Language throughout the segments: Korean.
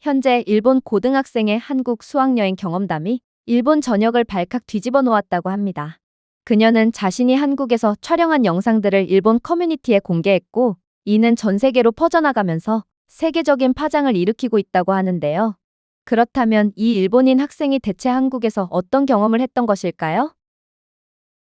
현재 일본 고등학생의 한국 수학여행 경험담이 일본 전역을 발칵 뒤집어 놓았다고 합니다. 그녀는 자신이 한국에서 촬영한 영상들을 일본 커뮤니티에 공개했고, 이는 전 세계로 퍼져나가면서 세계적인 파장을 일으키고 있다고 하는데요. 그렇다면 이 일본인 학생이 대체 한국에서 어떤 경험을 했던 것일까요?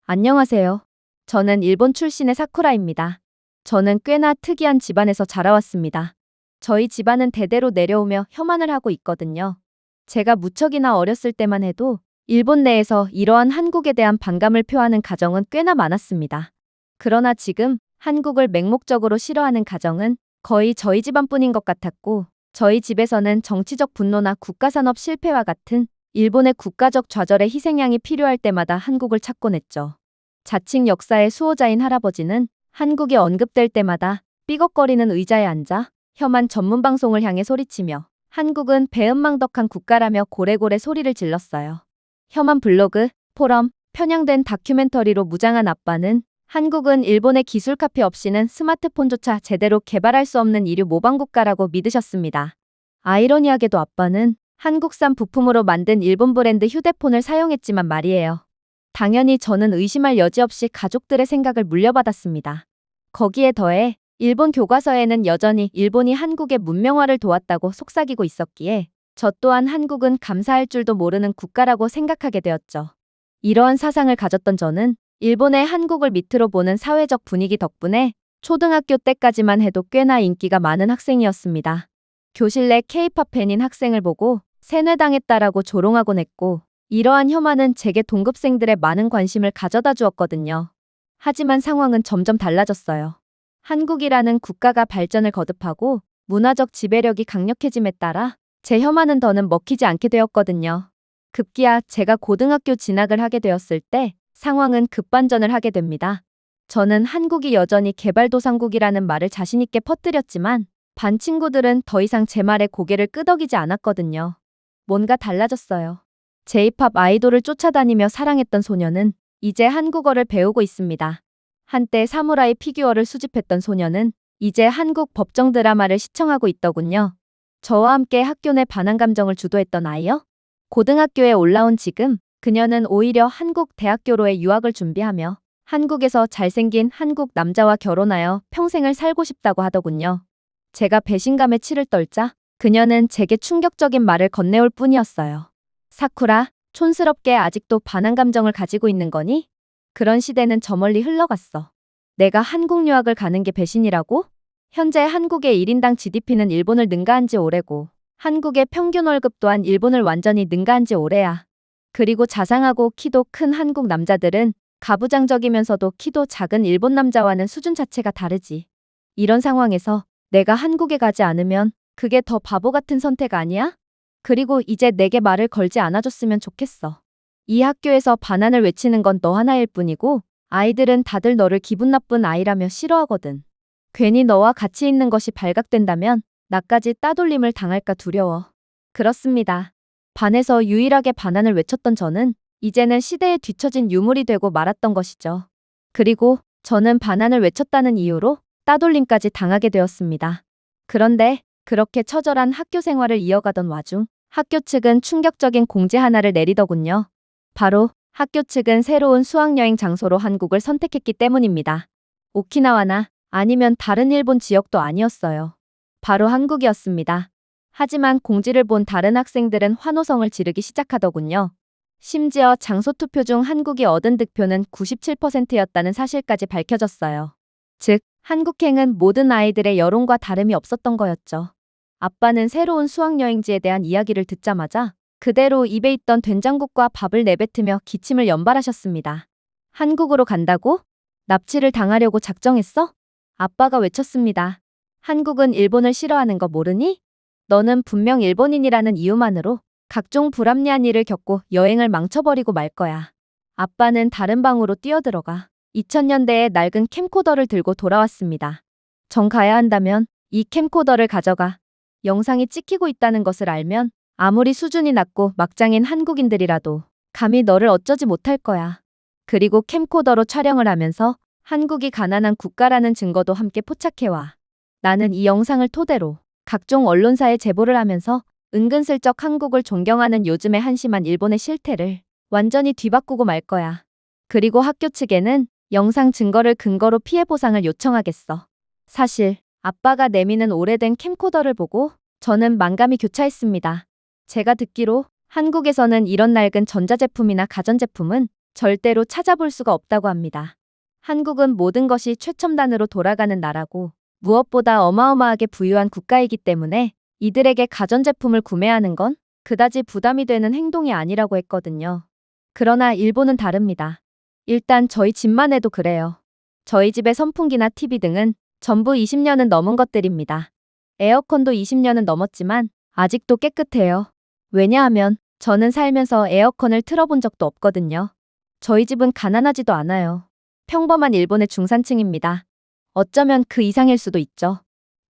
안녕하세요. 저는 일본 출신의 사쿠라입니다. 저는 꽤나 특이한 집안에서 자라왔습니다. 저희 집안은 대대로 내려오며 혐한을 하고 있거든요. 제가 무척이나 어렸을 때만 해도 일본 내에서 이러한 한국에 대한 반감을 표하는 가정은 꽤나 많았습니다. 그러나 지금 한국을 맹목적으로 싫어하는 가정은 거의 저희 집안뿐인 것 같았고, 저희 집에서는 정치적 분노나 국가산업 실패와 같은 일본의 국가적 좌절의 희생양이 필요할 때마다 한국을 찾곤 했죠. 자칭 역사의 수호자인 할아버지는 한국이 언급될 때마다 삐걱거리는 의자에 앉아 혐한 전문 방송을 향해 소리치며 한국은 배은망덕한 국가라며 고래고래 소리를 질렀어요. 혐한 블로그, 포럼, 편향된 다큐멘터리로 무장한 아빠는 한국은 일본의 기술 카피 없이는 스마트폰조차 제대로 개발할 수 없는 이류 모방국가라고 믿으셨습니다. 아이러니하게도 아빠는 한국산 부품으로 만든 일본 브랜드 휴대폰을 사용했지만 말이에요. 당연히 저는 의심할 여지 없이 가족들의 생각을 물려받았습니다. 거기에 더해 일본 교과서에는 여전히 일본이 한국의 문명화를 도왔다고 속삭이고 있었기에 저 또한 한국은 감사할 줄도 모르는 국가라고 생각하게 되었죠. 이러한 사상을 가졌던 저는 일본의 한국을 밑으로 보는 사회적 분위기 덕분에 초등학교 때까지만 해도 꽤나 인기가 많은 학생이었습니다. 교실 내 K-팝 팬인 학생을 보고 세뇌당했다라고 조롱하곤 했고, 이러한 혐한은 제게 동급생들의 많은 관심을 가져다 주었거든요. 하지만 상황은 점점 달라졌어요. 한국이라는 국가가 발전을 거듭하고 문화적 지배력이 강력해짐에 따라 제 혐한은 더는 먹히지 않게 되었거든요. 급기야 제가 고등학교 진학을 하게 되었을 때 상황은 급반전을 하게 됩니다. 저는 한국이 여전히 개발도상국이라는 말을 자신있게 퍼뜨렸지만 반 친구들은 더 이상 제 말에 고개를 끄덕이지 않았거든요. 뭔가 달라졌어요. J-팝 아이돌을 쫓아다니며 사랑했던 소녀는 이제 한국어를 배우고 있습니다. 한때 사무라이 피규어를 수집했던 소녀는 이제 한국 법정 드라마를 시청하고 있더군요. 저와 함께 학교 내 반한 감정을 주도했던 아이요? 고등학교에 올라온 지금 그녀는 오히려 한국 대학교로의 유학을 준비하며 한국에서 잘생긴 한국 남자와 결혼하여 평생을 살고 싶다고 하더군요. 제가 배신감에 치를 떨자 그녀는 제게 충격적인 말을 건네올 뿐이었어요. 사쿠라, 촌스럽게 아직도 반한 감정을 가지고 있는 거니? 그런 시대는 저 멀리 흘러갔어. 내가 한국 유학을 가는 게 배신이라고? 현재 한국의 1인당 GDP는 일본을 능가한 지 오래고 한국의 평균 월급 또한 일본을 완전히 능가한 지 오래야. 그리고 자상하고 키도 큰 한국 남자들은 가부장적이면서도 키도 작은 일본 남자와는 수준 자체가 다르지. 이런 상황에서 내가 한국에 가지 않으면 그게 더 바보 같은 선택 아니야? 그리고 이제 내게 말을 걸지 않아줬으면 좋겠어. 이 학교에서 반환을 외치는 건 너 하나일 뿐이고 아이들은 다들 너를 기분 나쁜 아이라며 싫어하거든. 괜히 너와 같이 있는 것이 발각된다면 나까지 따돌림을 당할까 두려워. 그렇습니다. 반에서 유일하게 반환을 외쳤던 저는 이제는 시대에 뒤처진 유물이 되고 말았던 것이죠. 그리고 저는 반환을 외쳤다는 이유로 따돌림까지 당하게 되었습니다. 그런데 그렇게 처절한 학교 생활을 이어가던 와중 학교 측은 충격적인 공지 하나를 내리더군요. 바로 학교 측은 새로운 수학여행 장소로 한국을 선택했기 때문입니다. 오키나와나 아니면 다른 일본 지역도 아니었어요. 바로 한국이었습니다. 하지만 공지를 본 다른 학생들은 환호성을 지르기 시작하더군요. 심지어 장소 투표 중 한국이 얻은 득표는 97%였다는 사실까지 밝혀졌어요. 즉, 한국행은 모든 아이들의 여론과 다름이 없었던 거였죠. 아빠는 새로운 수학여행지에 대한 이야기를 듣자마자 그대로 입에 있던 된장국과 밥을 내뱉으며 기침을 연발하셨습니다. 한국으로 간다고? 납치를 당하려고 작정했어? 아빠가 외쳤습니다. 한국은 일본을 싫어하는 거 모르니? 너는 분명 일본인이라는 이유만으로 각종 불합리한 일을 겪고 여행을 망쳐버리고 말 거야. 아빠는 다른 방으로 뛰어들어가 2000년대에 낡은 캠코더를 들고 돌아왔습니다. 정 가야 한다면 이 캠코더를 가져가. 영상이 찍히고 있다는 것을 알면 아무리 수준이 낮고 막장인 한국인들이라도 감히 너를 어쩌지 못할 거야. 그리고 캠코더로 촬영을 하면서 한국이 가난한 국가라는 증거도 함께 포착해와. 나는 이 영상을 토대로 각종 언론사에 제보를 하면서 은근슬쩍 한국을 존경하는 요즘의 한심한 일본의 실태를 완전히 뒤바꾸고 말 거야. 그리고 학교 측에는 영상 증거를 근거로 피해 보상을 요청하겠어. 사실 아빠가 내미는 오래된 캠코더를 보고 저는 만감이 교차했습니다. 제가 듣기로 한국에서는 이런 낡은 전자제품이나 가전제품은 절대로 찾아볼 수가 없다고 합니다. 한국은 모든 것이 최첨단으로 돌아가는 나라고 무엇보다 어마어마하게 부유한 국가이기 때문에 이들에게 가전제품을 구매하는 건 그다지 부담이 되는 행동이 아니라고 했거든요. 그러나 일본은 다릅니다. 일단 저희 집만 해도 그래요. 저희 집의 선풍기나 TV 등은 전부 20년은 넘은 것들입니다. 에어컨도 20년은 넘었지만 아직도 깨끗해요. 왜냐하면 저는 살면서 에어컨을 틀어본 적도 없거든요. 저희 집은 가난하지도 않아요. 평범한 일본의 중산층입니다. 어쩌면 그 이상일 수도 있죠.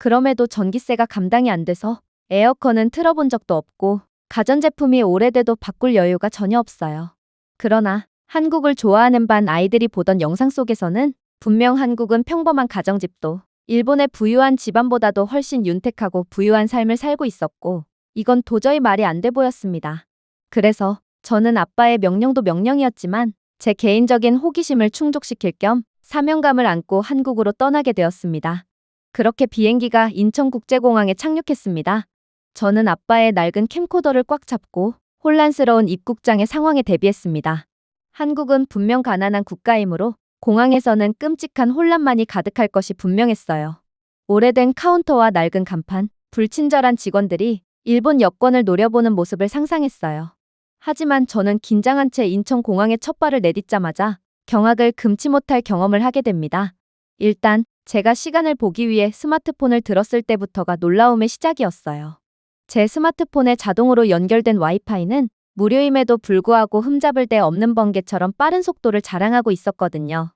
그럼에도 전기세가 감당이 안 돼서 에어컨은 틀어본 적도 없고 가전제품이 오래돼도 바꿀 여유가 전혀 없어요. 그러나 한국을 좋아하는 반 아이들이 보던 영상 속에서는 분명 한국은 평범한 가정집도 일본의 부유한 집안보다도 훨씬 윤택하고 부유한 삶을 살고 있었고 이건 도저히 말이 안 돼 보였습니다. 그래서 저는 아빠의 명령도 명령이었지만 제 개인적인 호기심을 충족시킬 겸 사명감을 안고 한국으로 떠나게 되었습니다. 그렇게 비행기가 인천국제공항에 착륙했습니다. 저는 아빠의 낡은 캠코더를 꽉 잡고 혼란스러운 입국장의 상황에 대비했습니다. 한국은 분명 가난한 국가이므로 공항에서는 끔찍한 혼란만이 가득할 것이 분명했어요. 오래된 카운터와 낡은 간판, 불친절한 직원들이 일본 여권을 노려보는 모습을 상상했어요. 하지만 저는 긴장한 채 인천공항에 첫 발을 내딛자마자 경악을 금치 못할 경험을 하게 됩니다. 일단 제가 시간을 보기 위해 스마트폰을 들었을 때부터가 놀라움의 시작이었어요. 제 스마트폰에 자동으로 연결된 와이파이는 무료임에도 불구하고 흠잡을 데 없는 번개처럼 빠른 속도를 자랑하고 있었거든요.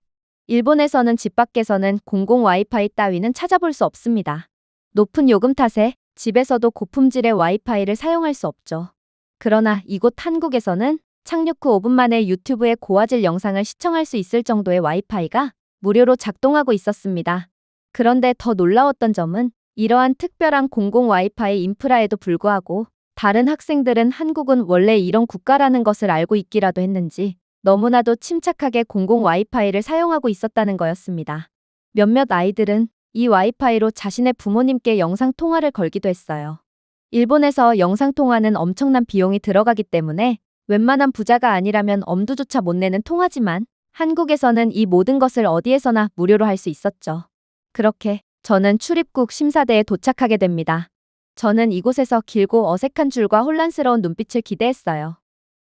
일본에서는 집 밖에서는 공공 와이파이 따위는 찾아볼 수 없습니다. 높은 요금 탓에 집에서도 고품질의 와이파이를 사용할 수 없죠. 그러나 이곳 한국에서는 착륙 후 5분 만에 유튜브의 고화질 영상을 시청할 수 있을 정도의 와이파이가 무료로 작동하고 있었습니다. 그런데 더 놀라웠던 점은 이러한 특별한 공공 와이파이 인프라에도 불구하고 다른 학생들은 한국은 원래 이런 국가라는 것을 알고 있기라도 했는지 너무나도 침착하게 공공 와이파이를 사용하고 있었다는 거였습니다. 몇몇 아이들은 이 와이파이로 자신의 부모님께 영상 통화를 걸기도 했어요. 일본에서 영상 통화는 엄청난 비용이 들어가기 때문에 웬만한 부자가 아니라면 엄두조차 못 내는 통화지만 한국에서는 이 모든 것을 어디에서나 무료로 할 수 있었죠. 그렇게 저는 출입국 심사대에 도착하게 됩니다. 저는 이곳에서 길고 어색한 줄과 혼란스러운 눈빛을 기대했어요.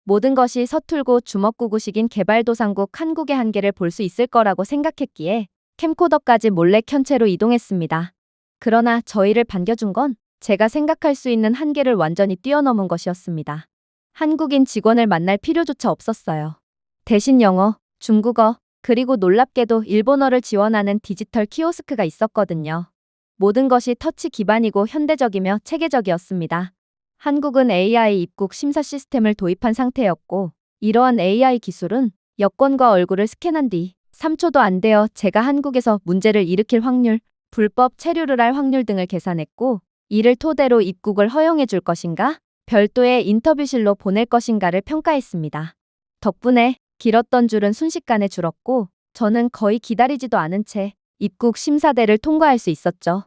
모든 것이 서툴고 주먹구구식인 개발도상국 한국의 한계를 볼 수 있을 거라고 생각했기에 캠코더까지 몰래 켠 채로 이동했습니다. 그러나 저희를 반겨준 건 제가 생각할 수 있는 한계를 완전히 뛰어넘은 것이었습니다. 한국인 직원을 만날 필요조차 없었어요. 대신 영어, 중국어, 그리고 놀랍게도 일본어를 지원하는 디지털 키오스크가 있었거든요. 모든 것이 터치 기반이고 현대적이며 체계적이었습니다. 한국은 AI 입국 심사 시스템을 도입한 상태였고 이러한 AI 기술은 여권과 얼굴을 스캔한 뒤 3초도 안 되어 제가 한국에서 문제를 일으킬 확률, 불법 체류를 할 확률 등을 계산했고 이를 토대로 입국을 허용해 줄 것인가, 별도의 인터뷰실로 보낼 것인가를 평가했습니다. 덕분에 길었던 줄은 순식간에 줄었고 저는 거의 기다리지도 않은 채 입국 심사대를 통과할 수 있었죠.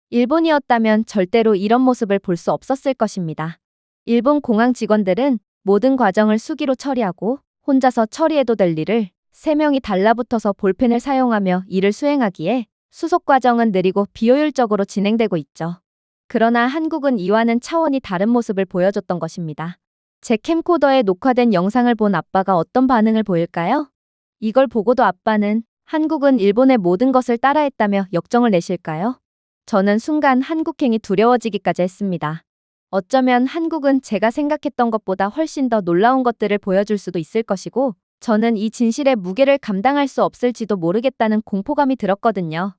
일본이었다면 절대로 이런 모습을 볼 수 없었을 것입니다. 일본 공항 직원들은 모든 과정을 수기로 처리하고 혼자서 처리해도 될 일을 3명이 달라붙어서 볼펜을 사용하며 일을 수행하기에 수속 과정은 느리고 비효율적으로 진행되고 있죠. 그러나 한국은 이와는 차원이 다른 모습을 보여줬던 것입니다. 제 캠코더에 녹화된 영상을 본 아빠가 어떤 반응을 보일까요? 이걸 보고도 아빠는 한국은 일본의 모든 것을 따라했다며 역정을 내실까요? 저는 순간 한국행이 두려워지기까지 했습니다. 어쩌면 한국은 제가 생각했던 것보다 훨씬 더 놀라운 것들을 보여줄 수도 있을 것이고 저는 이 진실의 무게를 감당할 수 없을지도 모르겠다는 공포감이 들었거든요.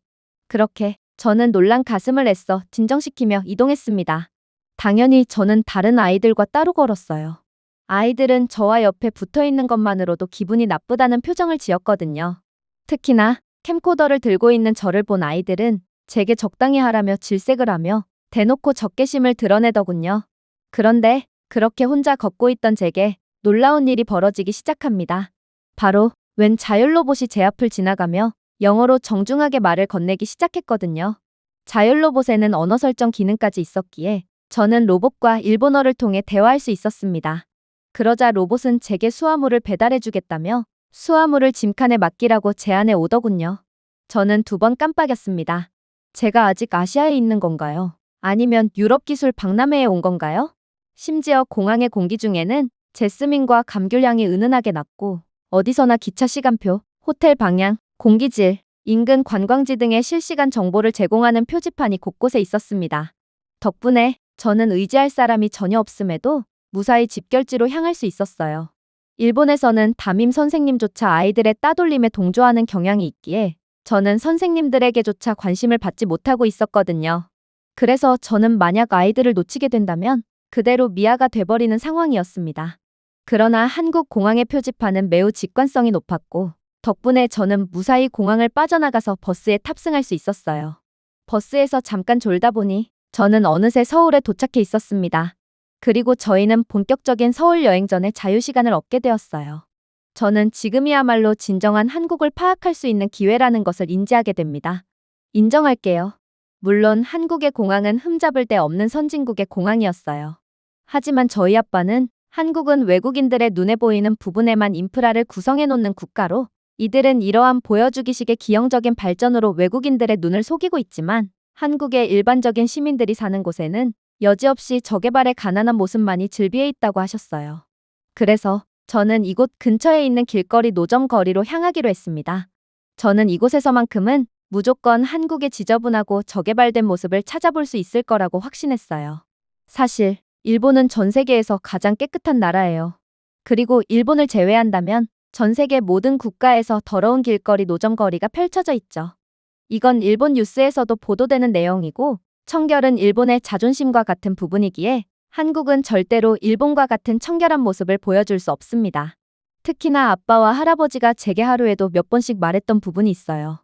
그렇게 저는 놀란 가슴을 애써 진정시키며 이동했습니다. 당연히 저는 다른 아이들과 따로 걸었어요. 아이들은 저와 옆에 붙어있는 것만으로도 기분이 나쁘다는 표정을 지었거든요. 특히나 캠코더를 들고 있는 저를 본 아이들은 제게 적당히 하라며 질색을 하며 대놓고 적개심을 드러내더군요. 그런데 그렇게 혼자 걷고 있던 제게 놀라운 일이 벌어지기 시작합니다. 바로 웬 자율 로봇이 제 앞을 지나가며 영어로 정중하게 말을 건네기 시작했거든요. 자율 로봇에는 언어 설정 기능까지 있었기에 저는 로봇과 일본어를 통해 대화할 수 있었습니다. 그러자 로봇은 제게 수화물을 배달해주겠다며 수화물을 짐칸에 맡기라고 제안해 오더군요. 저는 2번 깜빡였습니다. 제가 아직 아시아에 있는 건가요? 아니면 유럽 기술 박람회에 온 건가요? 심지어 공항의 공기 중에는 제스민과 감귤향이 은은하게 났고 어디서나 기차 시간표, 호텔 방향, 공기질, 인근 관광지 등의 실시간 정보를 제공하는 표지판이 곳곳에 있었습니다. 덕분에 저는 의지할 사람이 전혀 없음에도 무사히 집결지로 향할 수 있었어요. 일본에서는 담임 선생님조차 아이들의 따돌림에 동조하는 경향이 있기에 저는 선생님들에게조차 관심을 받지 못하고 있었거든요. 그래서 저는 만약 아이들을 놓치게 된다면 그대로 미아가 돼버리는 상황이었습니다. 그러나 한국 공항의 표지판은 매우 직관성이 높았고 덕분에 저는 무사히 공항을 빠져나가서 버스에 탑승할 수 있었어요. 버스에서 잠깐 졸다 보니 저는 어느새 서울에 도착해 있었습니다. 그리고 저희는 본격적인 서울 여행 전에 자유시간을 얻게 되었어요. 저는 지금이야말로 진정한 한국을 파악할 수 있는 기회라는 것을 인지하게 됩니다. 인정할게요. 물론 한국의 공항은 흠잡을 데 없는 선진국의 공항이었어요. 하지만 저희 아빠는 한국은 외국인들의 눈에 보이는 부분에만 인프라를 구성해 놓는 국가로 이들은 이러한 보여주기식의 기형적인 발전으로 외국인들의 눈을 속이고 있지만 한국의 일반적인 시민들이 사는 곳에는 여지없이 저개발의 가난한 모습만이 즐비해 있다고 하셨어요. 그래서 저는 이곳 근처에 있는 길거리 노점 거리로 향하기로 했습니다. 저는 이곳에서만큼은 무조건 한국의 지저분하고 저개발된 모습을 찾아볼 수 있을 거라고 확신했어요. 사실 일본은 전 세계에서 가장 깨끗한 나라예요. 그리고 일본을 제외한다면 전 세계 모든 국가에서 더러운 길거리 노점거리가 펼쳐져 있죠. 이건 일본 뉴스에서도 보도되는 내용이고 청결은 일본의 자존심과 같은 부분이기에 한국은 절대로 일본과 같은 청결한 모습을 보여줄 수 없습니다. 특히나 아빠와 할아버지가 제게 하루에도 몇 번씩 말했던 부분이 있어요.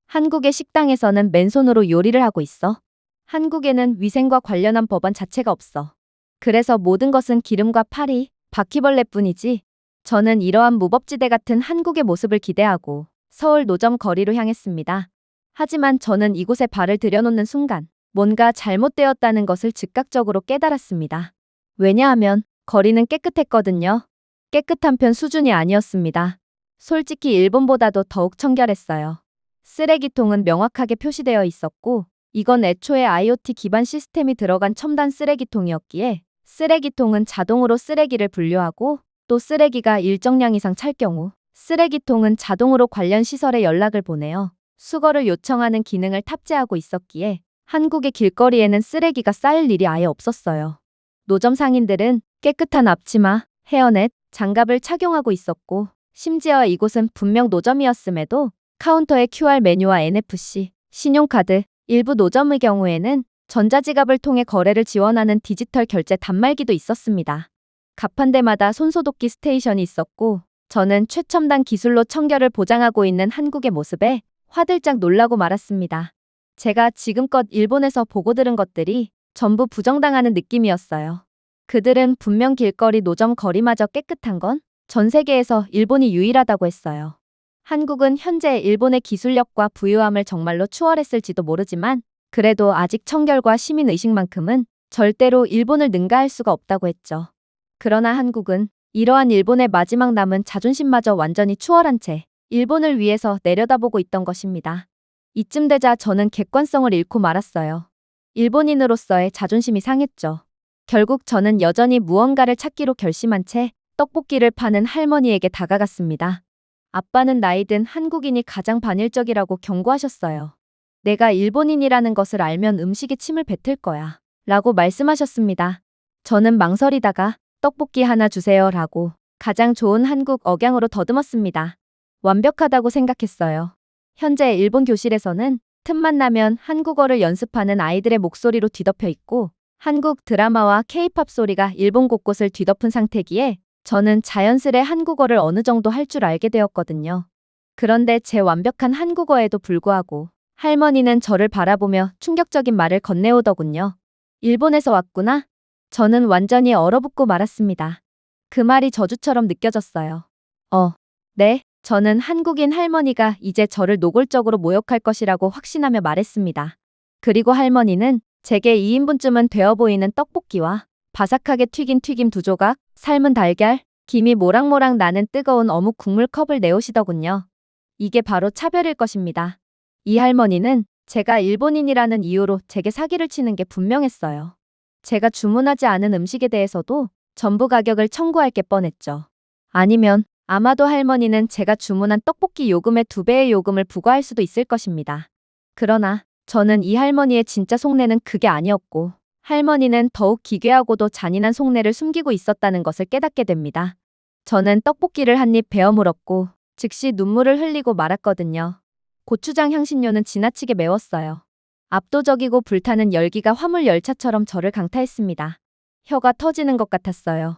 한국의 식당에서는 맨손으로 요리를 하고 있어. 한국에는 위생과 관련한 법안 자체가 없어. 그래서 모든 것은 기름과 파리, 바퀴벌레뿐이지. 저는 이러한 무법지대 같은 한국의 모습을 기대하고 서울 노점 거리로 향했습니다. 하지만 저는 이곳에 발을 들여놓는 순간 뭔가 잘못되었다는 것을 즉각적으로 깨달았습니다. 왜냐하면 거리는 깨끗했거든요. 깨끗한 편 수준이 아니었습니다. 솔직히 일본보다도 더욱 청결했어요. 쓰레기통은 명확하게 표시되어 있었고 이건 애초에 IoT 기반 시스템이 들어간 첨단 쓰레기통이었기에 쓰레기통은 자동으로 쓰레기를 분류하고 또 쓰레기가 일정량 이상 찰 경우 쓰레기통은 자동으로 관련 시설에 연락을 보내어 수거를 요청하는 기능을 탑재하고 있었기에 한국의 길거리에는 쓰레기가 쌓일 일이 아예 없었어요. 노점 상인들은 깨끗한 앞치마, 헤어넷, 장갑을 착용하고 있었고 심지어 이곳은 분명 노점이었음에도 카운터에 QR 메뉴와 NFC, 신용카드, 일부 노점의 경우에는 전자지갑을 통해 거래를 지원하는 디지털 결제 단말기도 있었습니다. 가판대마다 손소독기 스테이션이 있었고 저는 최첨단 기술로 청결을 보장하고 있는 한국의 모습에 화들짝 놀라고 말았습니다. 제가 지금껏 일본에서 보고 들은 것들이 전부 부정당하는 느낌이었어요. 그들은 분명 길거리 노점 거리마저 깨끗한 건 전 세계에서 일본이 유일하다고 했어요. 한국은 현재 일본의 기술력과 부유함을 정말로 추월했을지도 모르지만 그래도 아직 청결과 시민의식만큼은 절대로 일본을 능가할 수가 없다고 했죠. 그러나 한국은 이러한 일본의 마지막 남은 자존심마저 완전히 추월한 채 일본을 위해서 내려다보고 있던 것입니다. 이쯤 되자 저는 객관성을 잃고 말았어요. 일본인으로서의 자존심이 상했죠. 결국 저는 여전히 무언가를 찾기로 결심한 채 떡볶이를 파는 할머니에게 다가갔습니다. 아빠는 나이든 한국인이 가장 반일적이라고 경고하셨어요. 내가 일본인이라는 것을 알면 음식에 침을 뱉을 거야. 라고 말씀하셨습니다. 저는 망설이다가 떡볶이 하나 주세요 라고 가장 좋은 한국 억양으로 더듬었습니다. 완벽하다고 생각했어요. 현재 일본 교실에서는 틈만 나면 한국어를 연습하는 아이들의 목소리로 뒤덮여 있고 한국 드라마와 K-팝 소리가 일본 곳곳을 뒤덮은 상태기에 저는 자연스레 한국어를 어느 정도 할 줄 알게 되었거든요. 그런데 제 완벽한 한국어에도 불구하고 할머니는 저를 바라보며 충격적인 말을 건네오더군요. 일본에서 왔구나. 저는 완전히 얼어붙고 말았습니다. 그 말이 저주처럼 느껴졌어요. 네. 저는 한국인 할머니가 이제 저를 노골적으로 모욕할 것이라고 확신하며 말했습니다. 그리고 할머니는 제게 2인분쯤은 되어 보이는 떡볶이와 바삭하게 튀긴 튀김 2조각, 삶은 달걀, 김이 모락모락 나는 뜨거운 어묵 국물 컵을 내오시더군요. 이게 바로 차별일 것입니다. 이 할머니는 제가 일본인이라는 이유로 제게 사기를 치는 게 분명했어요. 제가 주문하지 않은 음식에 대해서도 전부 가격을 청구할 게 뻔했죠. 아니면 아마도 할머니는 제가 주문한 떡볶이 요금의 2배의 요금을 부과할 수도 있을 것입니다. 그러나 저는 이 할머니의 진짜 속내는 그게 아니었고, 할머니는 더욱 기괴하고도 잔인한 속내를 숨기고 있었다는 것을 깨닫게 됩니다. 저는 떡볶이를 한 입 베어 물었고 즉시 눈물을 흘리고 말았거든요. 고추장 향신료는 지나치게 매웠어요. 압도적이고 불타는 열기가 화물 열차처럼 저를 강타했습니다. 혀가 터지는 것 같았어요.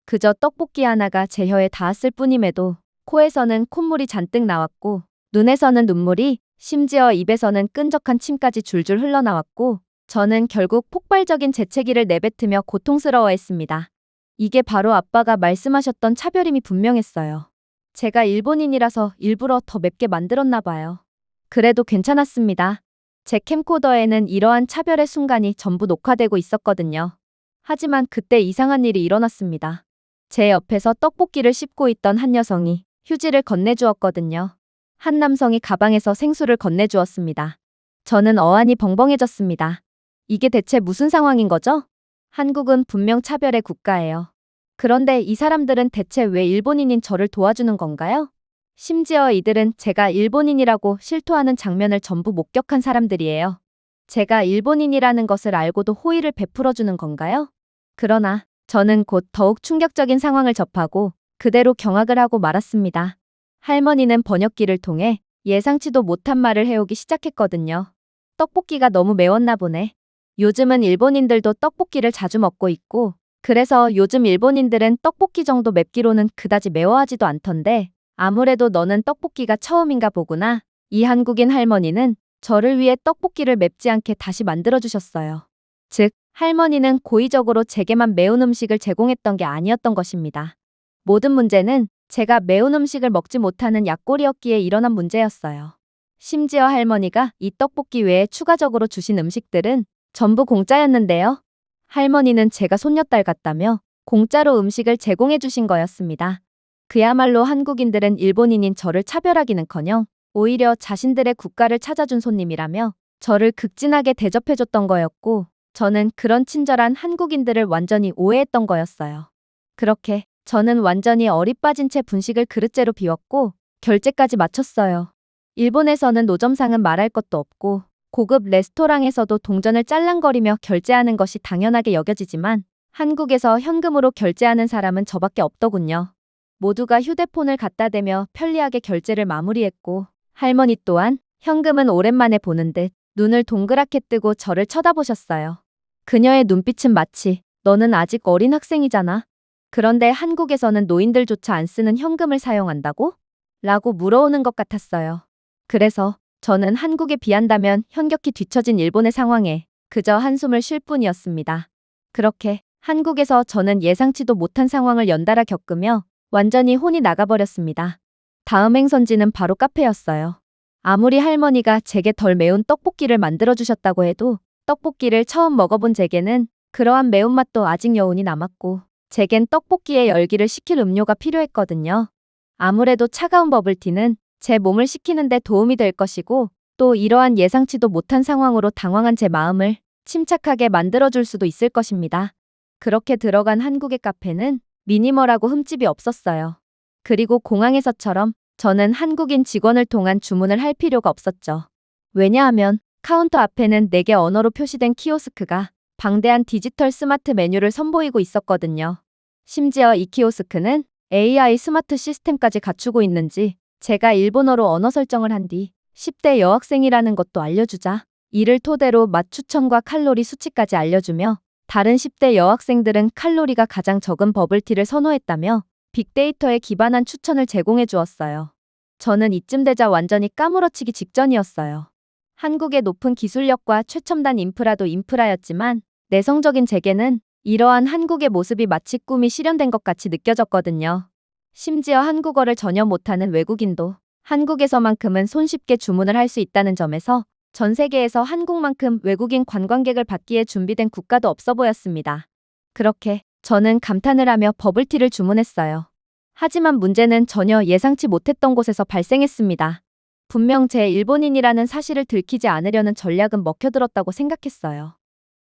그저 떡볶이 하나가 제 혀에 닿았을 뿐임에도 코에서는 콧물이 잔뜩 나왔고 눈에서는 눈물이, 심지어 입에서는 끈적한 침까지 줄줄 흘러나왔고 저는 결국 폭발적인 재채기를 내뱉으며 고통스러워했습니다. 이게 바로 아빠가 말씀하셨던 차별임이 분명했어요. 제가 일본인이라서 일부러 더 맵게 만들었나 봐요. 그래도 괜찮았습니다. 제 캠코더에는 이러한 차별의 순간이 전부 녹화되고 있었거든요. 하지만 그때 이상한 일이 일어났습니다. 제 옆에서 떡볶이를 씹고 있던 한 여성이 휴지를 건네주었거든요. 한 남성이 가방에서 생수를 건네주었습니다. 저는 어안이 벙벙해졌습니다. 이게 대체 무슨 상황인 거죠? 한국은 분명 차별의 국가예요. 그런데 이 사람들은 대체 왜 일본인인 저를 도와주는 건가요? 심지어 이들은 제가 일본인이라고 실토하는 장면을 전부 목격한 사람들이에요. 제가 일본인이라는 것을 알고도 호의를 베풀어주는 건가요? 그러나 저는 곧 더욱 충격적인 상황을 접하고 그대로 경악을 하고 말았습니다. 할머니는 번역기를 통해 예상치도 못한 말을 해오기 시작했거든요. 떡볶이가 너무 매웠나 보네. 요즘은 일본인들도 떡볶이를 자주 먹고 있고, 그래서 요즘 일본인들은 떡볶이 정도 맵기로는 그다지 매워하지도 않던데 아무래도 너는 떡볶이가 처음인가 보구나. 이 한국인 할머니는 저를 위해 떡볶이를 맵지 않게 다시 만들어주셨어요. 즉, 할머니는 고의적으로 제게만 매운 음식을 제공했던 게 아니었던 것입니다. 모든 문제는 제가 매운 음식을 먹지 못하는 약골이었기에 일어난 문제였어요. 심지어 할머니가 이 떡볶이 외에 추가적으로 주신 음식들은 전부 공짜였는데요. 할머니는 제가 손녀딸 같다며 공짜로 음식을 제공해 주신 거였습니다. 그야말로 한국인들은 일본인인 저를 차별하기는커녕 오히려 자신들의 국가를 찾아준 손님이라며 저를 극진하게 대접해줬던 거였고, 저는 그런 친절한 한국인들을 완전히 오해했던 거였어요. 그렇게 저는 완전히 어리 빠진 채 분식을 그릇째로 비웠고 결제까지 마쳤어요. 일본에서는 노점상은 말할 것도 없고 고급 레스토랑에서도 동전을 짤랑거리며 결제하는 것이 당연하게 여겨지지만 한국에서 현금으로 결제하는 사람은 저밖에 없더군요. 모두가 휴대폰을 갖다 대며 편리하게 결제를 마무리했고 할머니 또한 현금은 오랜만에 보는 듯 눈을 동그랗게 뜨고 저를 쳐다보셨어요. 그녀의 눈빛은 마치 너는 아직 어린 학생이잖아. 그런데 한국에서는 노인들조차 안 쓰는 현금을 사용한다고? 라고 물어오는 것 같았어요. 그래서 저는 한국에 비한다면 현격히 뒤처진 일본의 상황에 그저 한숨을 쉴 뿐이었습니다. 그렇게 한국에서 저는 예상치도 못한 상황을 연달아 겪으며 완전히 혼이 나가버렸습니다. 다음 행선지는 바로 카페였어요. 아무리 할머니가 제게 덜 매운 떡볶이를 만들어주셨다고 해도 떡볶이를 처음 먹어본 제게는 그러한 매운맛도 아직 여운이 남았고 제겐 떡볶이의 열기를 식힐 음료가 필요했거든요. 아무래도 차가운 버블티는 제 몸을 식히는 데 도움이 될 것이고 또 이러한 예상치도 못한 상황으로 당황한 제 마음을 침착하게 만들어줄 수도 있을 것입니다. 그렇게 들어간 한국의 카페는 미니멀하고 흠집이 없었어요. 그리고 공항에서처럼 저는 한국인 직원을 통한 주문을 할 필요가 없었죠. 왜냐하면 카운터 앞에는 4개 언어로 표시된 키오스크가 방대한 디지털 스마트 메뉴를 선보이고 있었거든요. 심지어 이 키오스크는 AI 스마트 시스템까지 갖추고 있는지 제가 일본어로 언어 설정을 한 뒤 10대 여학생이라는 것도 알려주자 이를 토대로 맛 추천과 칼로리 수치까지 알려주며 다른 10대 여학생들은 칼로리가 가장 적은 버블티를 선호했다며 빅데이터에 기반한 추천을 제공해 주었어요. 저는 이쯤 되자 완전히 까무러치기 직전이었어요. 한국의 높은 기술력과 최첨단 인프라도 인프라였지만 내성적인 제게는 이러한 한국의 모습이 마치 꿈이 실현된 것 같이 느껴졌거든요. 심지어 한국어를 전혀 못하는 외국인도 한국에서만큼은 손쉽게 주문을 할 수 있다는 점에서 전 세계에서 한국만큼 외국인 관광객을 받기에 준비된 국가도 없어 보였습니다. 그렇게 저는 감탄을 하며 버블티를 주문했어요. 하지만 문제는 전혀 예상치 못했던 곳에서 발생했습니다. 분명 제 일본인이라는 사실을 들키지 않으려는 전략은 먹혀들었다고 생각했어요.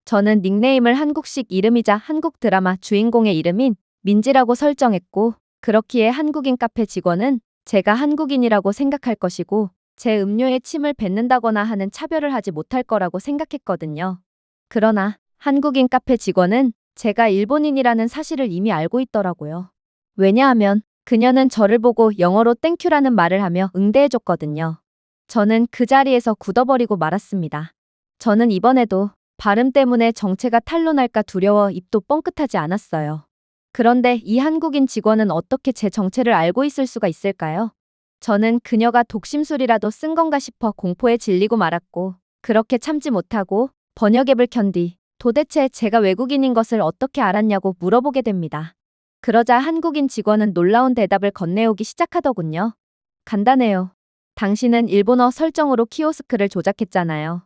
저는 닉네임을 한국식 이름이자 한국 드라마 주인공의 이름인 민지라고 설정했고, 그렇기에 한국인 카페 직원은 제가 한국인이라고 생각할 것이고 제 음료에 침을 뱉는다거나 하는 차별을 하지 못할 거라고 생각했거든요. 그러나 한국인 카페 직원은 제가 일본인이라는 사실을 이미 알고 있더라고요. 왜냐하면 그녀는 저를 보고 영어로 땡큐라는 말을 하며 응대해줬거든요. 저는 그 자리에서 굳어버리고 말았습니다. 저는 이번에도 발음 때문에 정체가 탄로날까 두려워 입도 뻥끗하지 않았어요. 그런데 이 한국인 직원은 어떻게 제 정체를 알고 있을 수가 있을까요? 저는 그녀가 독심술이라도 쓴 건가 싶어 공포에 질리고 말았고, 그렇게 참지 못하고 번역 앱을 켠 뒤 도대체 제가 외국인인 것을 어떻게 알았냐고 물어보게 됩니다. 그러자 한국인 직원은 놀라운 대답을 건네오기 시작하더군요. 간단해요. 당신은 일본어 설정으로 키오스크를 조작했잖아요.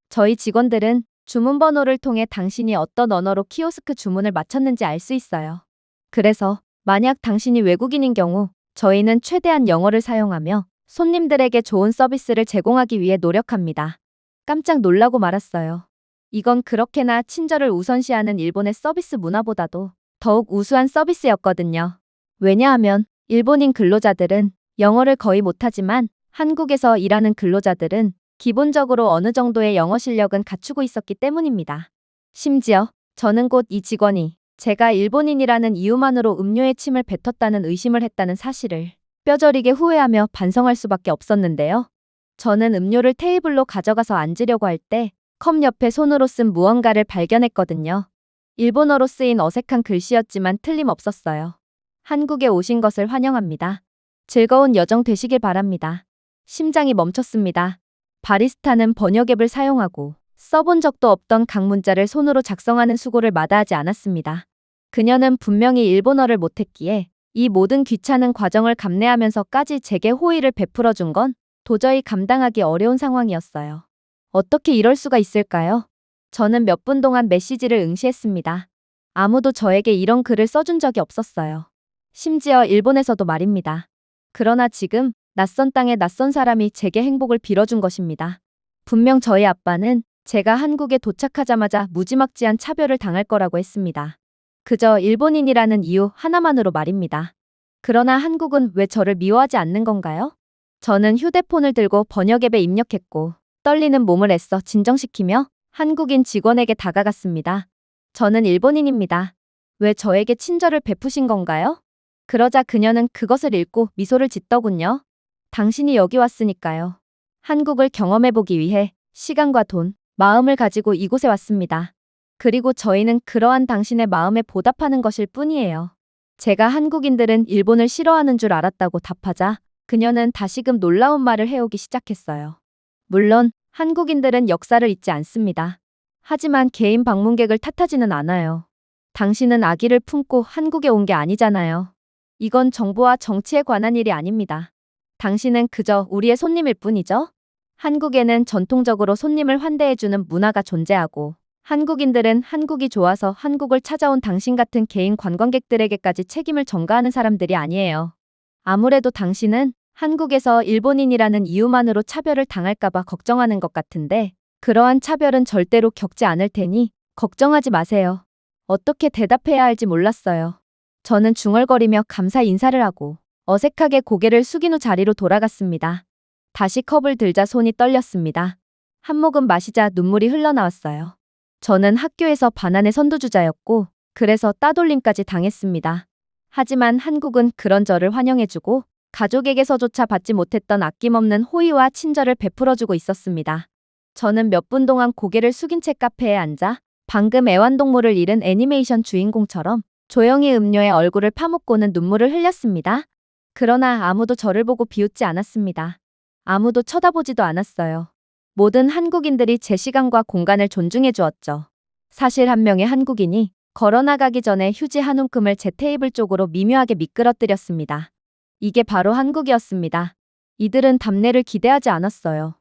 저희 직원들은 주문 번호를 통해 당신이 어떤 언어로 키오스크 주문을 마쳤는지 알 수 있어요. 그래서 만약 당신이 외국인인 경우 저희는 최대한 영어를 사용하며 손님들에게 좋은 서비스를 제공하기 위해 노력합니다. 깜짝 놀라고 말았어요. 이건 그렇게나 친절을 우선시하는 일본의 서비스 문화보다도 더욱 우수한 서비스였거든요. 왜냐하면 일본인 근로자들은 영어를 거의 못하지만 한국에서 일하는 근로자들은 기본적으로 어느 정도의 영어 실력은 갖추고 있었기 때문입니다. 심지어 저는 곧 이 직원이 제가 일본인이라는 이유만으로 음료에 침을 뱉었다는 의심을 했다는 사실을 뼈저리게 후회하며 반성할 수밖에 없었는데요. 저는 음료를 테이블로 가져가서 앉으려고 할 때 컵 옆에 손으로 쓴 무언가를 발견했거든요. 일본어로 쓰인 어색한 글씨였지만 틀림없었어요. 한국에 오신 것을 환영합니다. 즐거운 여정 되시길 바랍니다. 심장이 멈췄습니다. 바리스타는 번역 앱을 사용하고 써본 적도 없던 각 문자를 손으로 작성하는 수고를 마다하지 않았습니다. 그녀는 분명히 일본어를 못했기에 이 모든 귀찮은 과정을 감내하면서까지 제게 호의를 베풀어 준 건 도저히 감당하기 어려운 상황이었어요. 어떻게 이럴 수가 있을까요? 저는 몇 분 동안 메시지를 응시했습니다. 아무도 저에게 이런 글을 써준 적이 없었어요. 심지어 일본에서도 말입니다. 그러나 지금 낯선 땅에 낯선 사람이 제게 행복을 빌어준 것입니다. 분명 저희 아빠는 제가 한국에 도착하자마자 무지막지한 차별을 당할 거라고 했습니다. 그저 일본인이라는 이유 하나만으로 말입니다. 그러나 한국은 왜 저를 미워하지 않는 건가요? 저는 휴대폰을 들고 번역 앱에 입력했고 떨리는 몸을 애써 진정시키며 한국인 직원에게 다가갔습니다. 저는 일본인입니다. 왜 저에게 친절을 베푸신 건가요? 그러자 그녀는 그것을 읽고 미소를 짓더군요. 당신이 여기 왔으니까요. 한국을 경험해보기 위해 시간과 돈, 마음을 가지고 이곳에 왔습니다. 그리고 저희는 그러한 당신의 마음에 보답하는 것일 뿐이에요. 제가 한국인들은 일본을 싫어하는 줄 알았다고 답하자 그녀는 다시금 놀라운 말을 해오기 시작했어요. 물론 한국인들은 역사를 잊지 않습니다. 하지만 개인 방문객을 탓하지는 않아요. 당신은 아기를 품고 한국에 온 게 아니잖아요. 이건 정부와 정치에 관한 일이 아닙니다. 당신은 그저 우리의 손님일 뿐이죠. 한국에는 전통적으로 손님을 환대해주는 문화가 존재하고 한국인들은 한국이 좋아서 한국을 찾아온 당신 같은 개인 관광객들에게까지 책임을 전가하는 사람들이 아니에요. 아무래도 당신은 한국에서 일본인이라는 이유만으로 차별을 당할까봐 걱정하는 것 같은데 그러한 차별은 절대로 겪지 않을 테니 걱정하지 마세요. 어떻게 대답해야 할지 몰랐어요. 저는 중얼거리며 감사 인사를 하고 어색하게 고개를 숙인 후 자리로 돌아갔습니다. 다시 컵을 들자 손이 떨렸습니다. 한 모금 마시자 눈물이 흘러나왔어요. 저는 학교에서 반환의 선두주자였고 그래서 따돌림까지 당했습니다. 하지만 한국은 그런 저를 환영해주고 가족에게서조차 받지 못했던 아낌없는 호의와 친절을 베풀어주고 있었습니다. 저는 몇 분 동안 고개를 숙인 채 카페에 앉아 방금 애완동물을 잃은 애니메이션 주인공처럼 조용히 음료에 얼굴을 파묻고는 눈물을 흘렸습니다. 그러나 아무도 저를 보고 비웃지 않았습니다. 아무도 쳐다보지도 않았어요. 모든 한국인들이 제 시간과 공간을 존중해 주었죠. 사실 한 명의 한국인이 걸어 나가기 전에 휴지 한 움큼을 제 테이블 쪽으로 미묘하게 미끄러뜨렸습니다. 이게 바로 한국이었습니다. 이들은 답례를 기대하지 않았어요.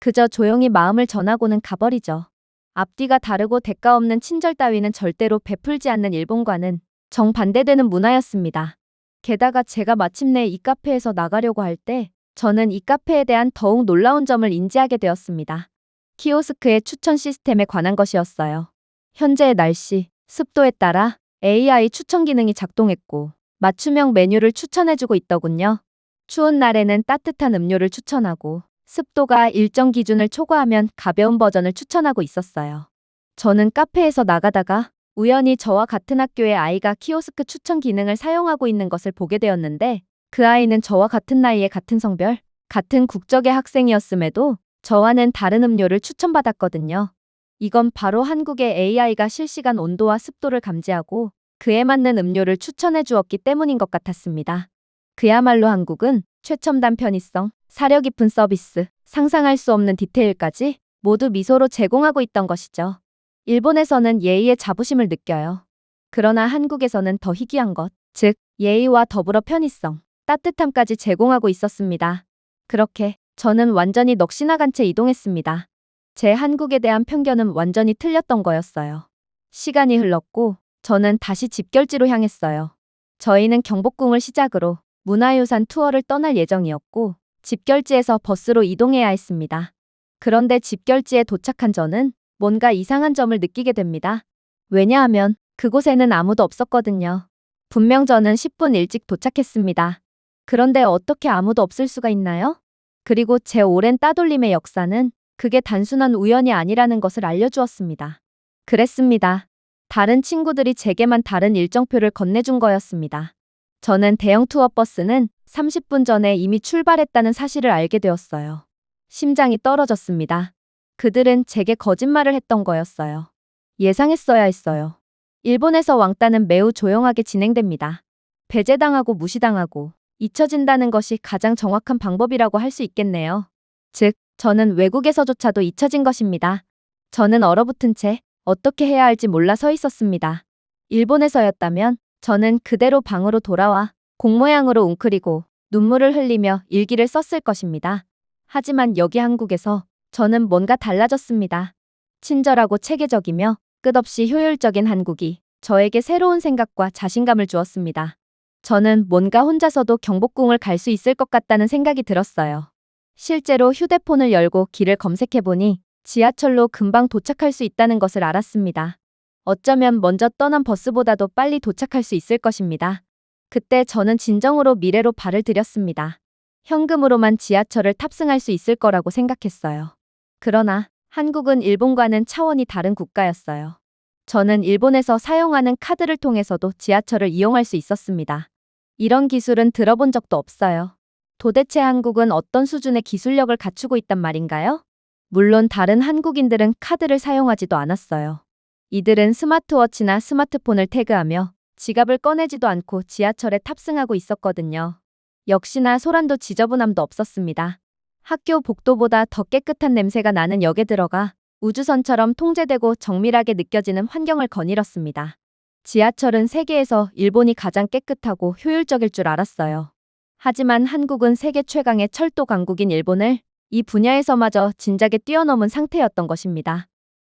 그저 조용히 마음을 전하고는 가버리죠. 앞뒤가 다르고 대가 없는 친절 따위는 절대로 베풀지 않는 일본과는 정반대되는 문화였습니다. 게다가 제가 마침내 이 카페에서 나가려고 할 때 저는 이 카페에 대한 더욱 놀라운 점을 인지하게 되었습니다. 키오스크의 추천 시스템에 관한 것이었어요. 현재의 날씨, 습도에 따라 AI 추천 기능이 작동했고 맞춤형 메뉴를 추천해주고 있더군요. 추운 날에는 따뜻한 음료를 추천하고 습도가 일정 기준을 초과하면 가벼운 버전을 추천하고 있었어요. 저는 카페에서 나가다가 우연히 저와 같은 학교의 아이가 키오스크 추천 기능을 사용하고 있는 것을 보게 되었는데 그 아이는 저와 같은 나이에 같은 성별, 같은 국적의 학생이었음에도 저와는 다른 음료를 추천받았거든요. 이건 바로 한국의 AI가 실시간 온도와 습도를 감지하고 그에 맞는 음료를 추천해 주었기 때문인 것 같았습니다. 그야말로 한국은 최첨단 편의성, 사려 깊은 서비스, 상상할 수 없는 디테일까지 모두 미소로 제공하고 있던 것이죠. 일본에서는 예의의 자부심을 느껴요. 그러나 한국에서는 더 희귀한 것, 즉 예의와 더불어 편의성, 따뜻함까지 제공하고 있었습니다. 그렇게 저는 완전히 넋이 나간 채 이동했습니다. 제 한국에 대한 편견은 완전히 틀렸던 거였어요. 시간이 흘렀고 저는 다시 집결지로 향했어요. 저희는 경복궁을 시작으로 문화유산 투어를 떠날 예정이었고 집결지에서 버스로 이동해야 했습니다. 그런데 집결지에 도착한 저는 뭔가 이상한 점을 느끼게 됩니다. 왜냐하면 그곳에는 아무도 없었거든요. 분명 저는 10분 일찍 도착했습니다. 그런데 어떻게 아무도 없을 수가 있나요? 그리고 제 오랜 따돌림의 역사는 그게 단순한 우연이 아니라는 것을 알려주었습니다. 그랬습니다. 다른 친구들이 제게만 다른 일정표를 건네준 거였습니다. 저는 대형 투어 버스는 30분 전에 이미 출발했다는 사실을 알게 되었어요. 심장이 떨어졌습니다. 그들은 제게 거짓말을 했던 거였어요. 예상했어야 했어요. 일본에서 왕따는 매우 조용하게 진행됩니다. 배제당하고 무시당하고 잊혀진다는 것이 가장 정확한 방법이라고 할 수 있겠네요. 즉, 저는 외국에서조차도 잊혀진 것입니다. 저는 얼어붙은 채 어떻게 해야 할지 몰라 서 있었습니다. 일본에서였다면 저는 그대로 방으로 돌아와 공 모양으로 웅크리고 눈물을 흘리며 일기를 썼을 것입니다. 하지만 여기 한국에서 저는 뭔가 달라졌습니다. 친절하고 체계적이며 끝없이 효율적인 한국이 저에게 새로운 생각과 자신감을 주었습니다. 저는 뭔가 혼자서도 경복궁을 갈 수 있을 것 같다는 생각이 들었어요. 실제로 휴대폰을 열고 길을 검색해보니 지하철로 금방 도착할 수 있다는 것을 알았습니다. 어쩌면 먼저 떠난 버스보다도 빨리 도착할 수 있을 것입니다. 그때 저는 진정으로 미래로 발을 들였습니다. 현금으로만 지하철을 탑승할 수 있을 거라고 생각했어요. 그러나 한국은 일본과는 차원이 다른 국가였어요. 저는 일본에서 사용하는 카드를 통해서도 지하철을 이용할 수 있었습니다. 이런 기술은 들어본 적도 없어요. 도대체 한국은 어떤 수준의 기술력을 갖추고 있단 말인가요? 물론 다른 한국인들은 카드를 사용하지도 않았어요. 이들은 스마트워치나 스마트폰을 태그하며 지갑을 꺼내지도 않고 지하철에 탑승하고 있었거든요. 역시나 소란도 지저분함도 없었습니다. 학교 복도보다 더 깨끗한 냄새가 나는 역에 들어가 우주선처럼 통제되고 정밀하게 느껴지는 환경을 거닐었습니다. 지하철은 세계에서 일본이 가장 깨끗하고 효율적일 줄 알았어요. 하지만 한국은 세계 최강의 철도 강국인 일본을 이 분야에서마저 진작에 뛰어넘은 상태였던 것입니다.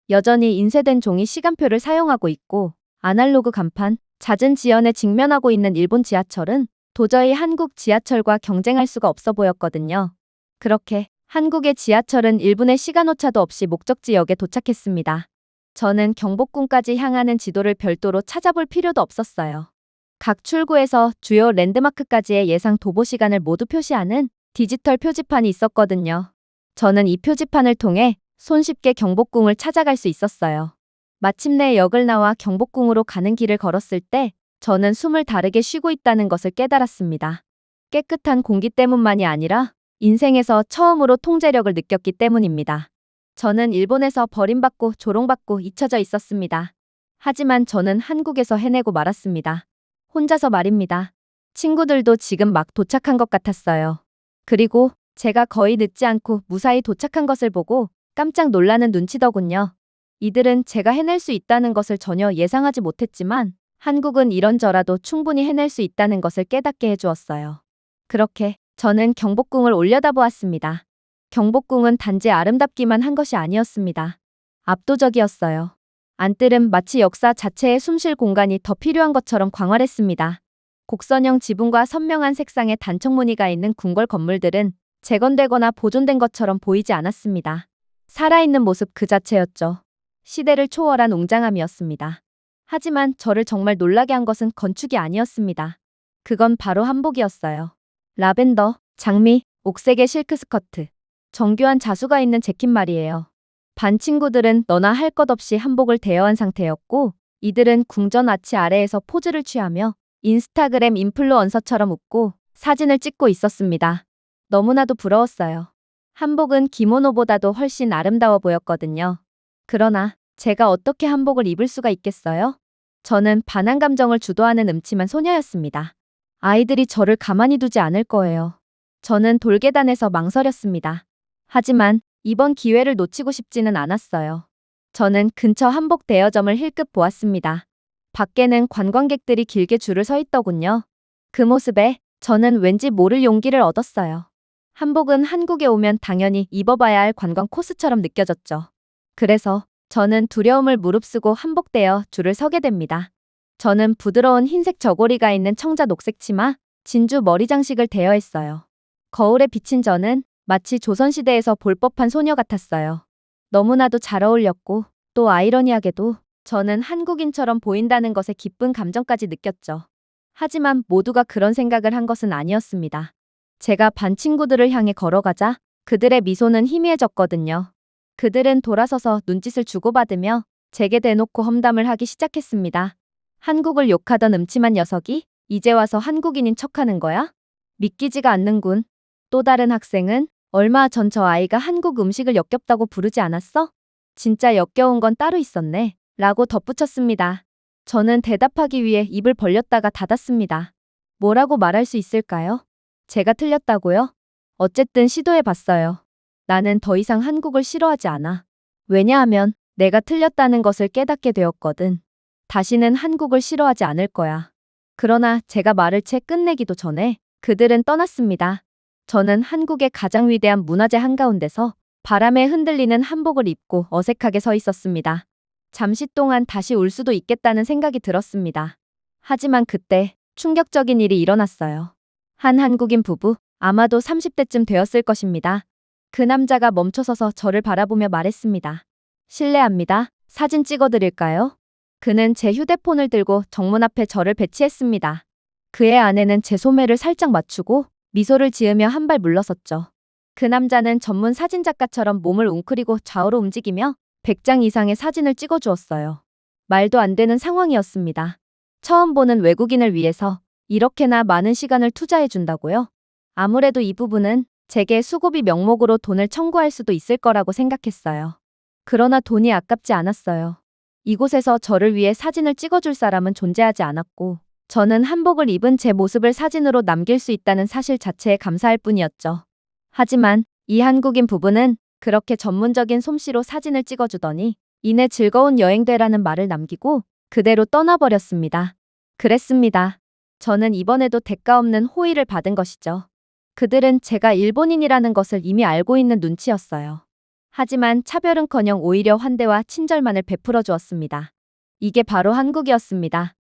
여전히 인쇄된 종이 시간표를 사용하고 있고 아날로그 간판, 잦은 지연에 직면하고 있는 일본 지하철은 도저히 한국 지하철과 경쟁할 수가 없어 보였거든요. 그렇게 한국의 지하철은 1분의 시간오차도 없이 목적지역에 도착했습니다. 저는 경복궁까지 향하는 지도를 별도로 찾아볼 필요도 없었어요. 각 출구에서 주요 랜드마크까지의 예상 도보 시간을 모두 표시하는 디지털 표지판이 있었거든요. 저는 이 표지판을 통해 손쉽게 경복궁을 찾아갈 수 있었어요. 마침내 역을 나와 경복궁으로 가는 길을 걸었을 때 저는 숨을 다르게 쉬고 있다는 것을 깨달았습니다. 깨끗한 공기 때문만이 아니라 인생에서 처음으로 통제력을 느꼈기 때문입니다. 저는 일본에서 버림받고 조롱받고 잊혀져 있었습니다. 하지만 저는 한국에서 해내고 말았습니다. 혼자서 말입니다. 친구들도 지금 막 도착한 것 같았어요. 그리고 제가 거의 늦지 않고 무사히 도착한 것을 보고 깜짝 놀라는 눈치더군요. 이들은 제가 해낼 수 있다는 것을 전혀 예상하지 못했지만 한국은 이런저라도 충분히 해낼 수 있다는 것을 깨닫게 해주었어요. 그렇게 저는 경복궁을 올려다보았습니다. 경복궁은 단지 아름답기만 한 것이 아니었습니다. 압도적이었어요. 안뜰은 마치 역사 자체에 숨쉴 공간이 더 필요한 것처럼 광활했습니다. 곡선형 지붕과 선명한 색상의 단청 무늬가 있는 궁궐 건물들은 재건되거나 보존된 것처럼 보이지 않았습니다. 살아있는 모습 그 자체였죠. 시대를 초월한 웅장함이었습니다. 하지만 저를 정말 놀라게 한 것은 건축이 아니었습니다. 그건 바로 한복이었어요. 라벤더, 장미, 옥색의 실크 스커트, 정교한 자수가 있는 재킷 말이에요. 반 친구들은 너나 할 것 없이 한복을 대여한 상태였고 이들은 궁전 아치 아래에서 포즈를 취하며 인스타그램 인플루언서처럼 웃고 사진을 찍고 있었습니다. 너무나도 부러웠어요. 한복은 기모노보다도 훨씬 아름다워 보였거든요. 그러나 제가 어떻게 한복을 입을 수가 있겠어요? 저는 반한 감정을 주도하는 음침한 소녀였습니다. 아이들이 저를 가만히 두지 않을 거예요. 저는 돌계단에서 망설였습니다. 하지만 이번 기회를 놓치고 싶지는 않았어요. 저는 근처 한복 대여점을 힐끗 보았습니다. 밖에는 관광객들이 길게 줄을 서 있더군요. 그 모습에 저는 왠지 모를 용기를 얻었어요. 한복은 한국에 오면 당연히 입어봐야 할 관광 코스처럼 느껴졌죠. 그래서 저는 두려움을 무릅쓰고 한복대여 줄을 서게 됩니다. 저는 부드러운 흰색 저고리가 있는 청자 녹색 치마, 진주 머리 장식을 대여했어요. 거울에 비친 저는 마치 조선시대에서 볼 법한 소녀 같았어요. 너무나도 잘 어울렸고 또 아이러니하게도 저는 한국인처럼 보인다는 것에 기쁜 감정까지 느꼈죠. 하지만 모두가 그런 생각을 한 것은 아니었습니다. 제가 반 친구들을 향해 걸어가자 그들의 미소는 희미해졌거든요. 그들은 돌아서서 눈짓을 주고받으며 제게 대놓고 험담을 하기 시작했습니다. 한국을 욕하던 음침한 녀석이 이제 와서 한국인인 척하는 거야? 믿기지가 않는군. 또 다른 학생은 얼마 전 저 아이가 한국 음식을 역겹다고 부르지 않았어? 진짜 역겨운 건 따로 있었네. 라고 덧붙였습니다. 저는 대답하기 위해 입을 벌렸다가 닫았습니다. 뭐라고 말할 수 있을까요? 제가 틀렸다고요? 어쨌든 시도해봤어요. 나는 더 이상 한국을 싫어하지 않아. 왜냐하면 내가 틀렸다는 것을 깨닫게 되었거든. 다시는 한국을 싫어하지 않을 거야. 그러나 제가 말을 채 끝내기도 전에 그들은 떠났습니다. 저는 한국의 가장 위대한 문화재 한가운데서 바람에 흔들리는 한복을 입고 어색하게 서 있었습니다. 잠시 동안 다시 올 수도 있겠다는 생각이 들었습니다. 하지만 그때 충격적인 일이 일어났어요. 한 한국인 부부, 아마도 30대쯤 되었을 것입니다. 그 남자가 멈춰서서 저를 바라보며 말했습니다. 실례합니다. 사진 찍어드릴까요? 그는 제 휴대폰을 들고 정문 앞에 저를 배치했습니다. 그의 아내는 제 소매를 살짝 맞추고 미소를 지으며 한 발 물러섰죠. 그 남자는 전문 사진작가처럼 몸을 웅크리고 좌우로 움직이며 100장 이상의 사진을 찍어주었어요. 말도 안 되는 상황이었습니다. 처음 보는 외국인을 위해서 이렇게나 많은 시간을 투자해준다고요? 아무래도 이 부부는 제게 수고비 명목으로 돈을 청구할 수도 있을 거라고 생각했어요. 그러나 돈이 아깝지 않았어요. 이곳에서 저를 위해 사진을 찍어줄 사람은 존재하지 않았고 저는 한복을 입은 제 모습을 사진으로 남길 수 있다는 사실 자체에 감사할 뿐이었죠. 하지만 이 한국인 부부는 그렇게 전문적인 솜씨로 사진을 찍어주더니 이내 즐거운 여행 되라는 말을 남기고 그대로 떠나버렸습니다. 그랬습니다. 저는 이번에도 대가 없는 호의를 받은 것이죠. 그들은 제가 일본인이라는 것을 이미 알고 있는 눈치였어요. 하지만 차별은커녕 오히려 환대와 친절만을 베풀어 주었습니다. 이게 바로 한국이었습니다.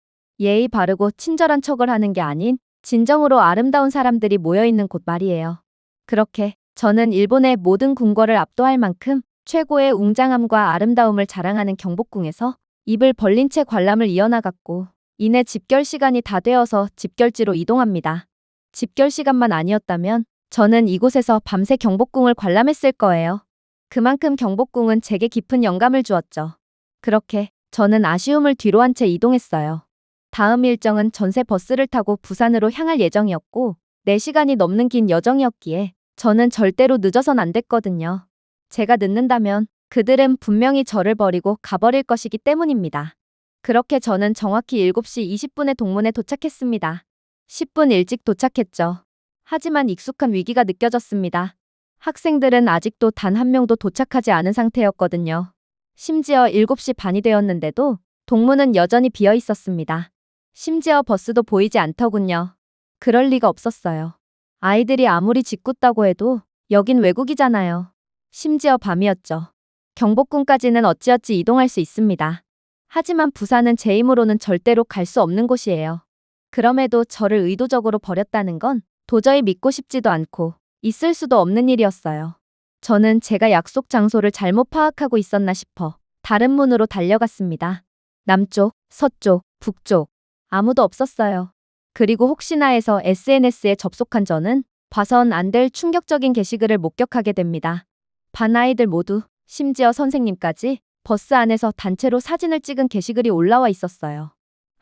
예의 바르고 친절한 척을 하는 게 아닌 진정으로 아름다운 사람들이 모여있는 곳 말이에요. 그렇게 저는 일본의 모든 궁궐을 압도할 만큼 최고의 웅장함과 아름다움을 자랑하는 경복궁에서 입을 벌린 채 관람을 이어나갔고 이내 집결 시간이 다 되어서 집결지로 이동합니다. 집결 시간만 아니었다면 저는 이곳에서 밤새 경복궁을 관람했을 거예요. 그만큼 경복궁은 제게 깊은 영감을 주었죠. 그렇게 저는 아쉬움을 뒤로 한 채 이동했어요. 다음 일정은 전세 버스를 타고 부산으로 향할 예정이었고 4시간이 넘는 긴 여정이었기에 저는 절대로 늦어선 안 됐거든요. 제가 늦는다면 그들은 분명히 저를 버리고 가버릴 것이기 때문입니다. 그렇게 저는 정확히 7시 20분에 동문에 도착했습니다. 10분 일찍 도착했죠. 하지만 익숙한 위기가 느껴졌습니다. 학생들은 아직도 단 한 명도 도착하지 않은 상태였거든요. 심지어 7시 반이 되었는데도 동문은 여전히 비어 있었습니다. 심지어 버스도 보이지 않더군요. 그럴 리가 없었어요. 아이들이 아무리 짓궂다고 해도 여긴 외국이잖아요. 심지어 밤이었죠. 경복궁까지는 어찌어찌 이동할 수 있습니다. 하지만 부산은 제 힘으로는 절대로 갈 수 없는 곳이에요. 그럼에도 저를 의도적으로 버렸다는 건 도저히 믿고 싶지도 않고 있을 수도 없는 일이었어요. 저는 제가 약속 장소를 잘못 파악하고 있었나 싶어 다른 문으로 달려갔습니다. 남쪽, 서쪽, 북쪽 아무도 없었어요. 그리고 혹시나 해서 SNS에 접속한 저는 봐선 안 될 충격적인 게시글을 목격하게 됩니다. 반 아이들 모두, 심지어 선생님까지 버스 안에서 단체로 사진을 찍은 게시글이 올라와 있었어요.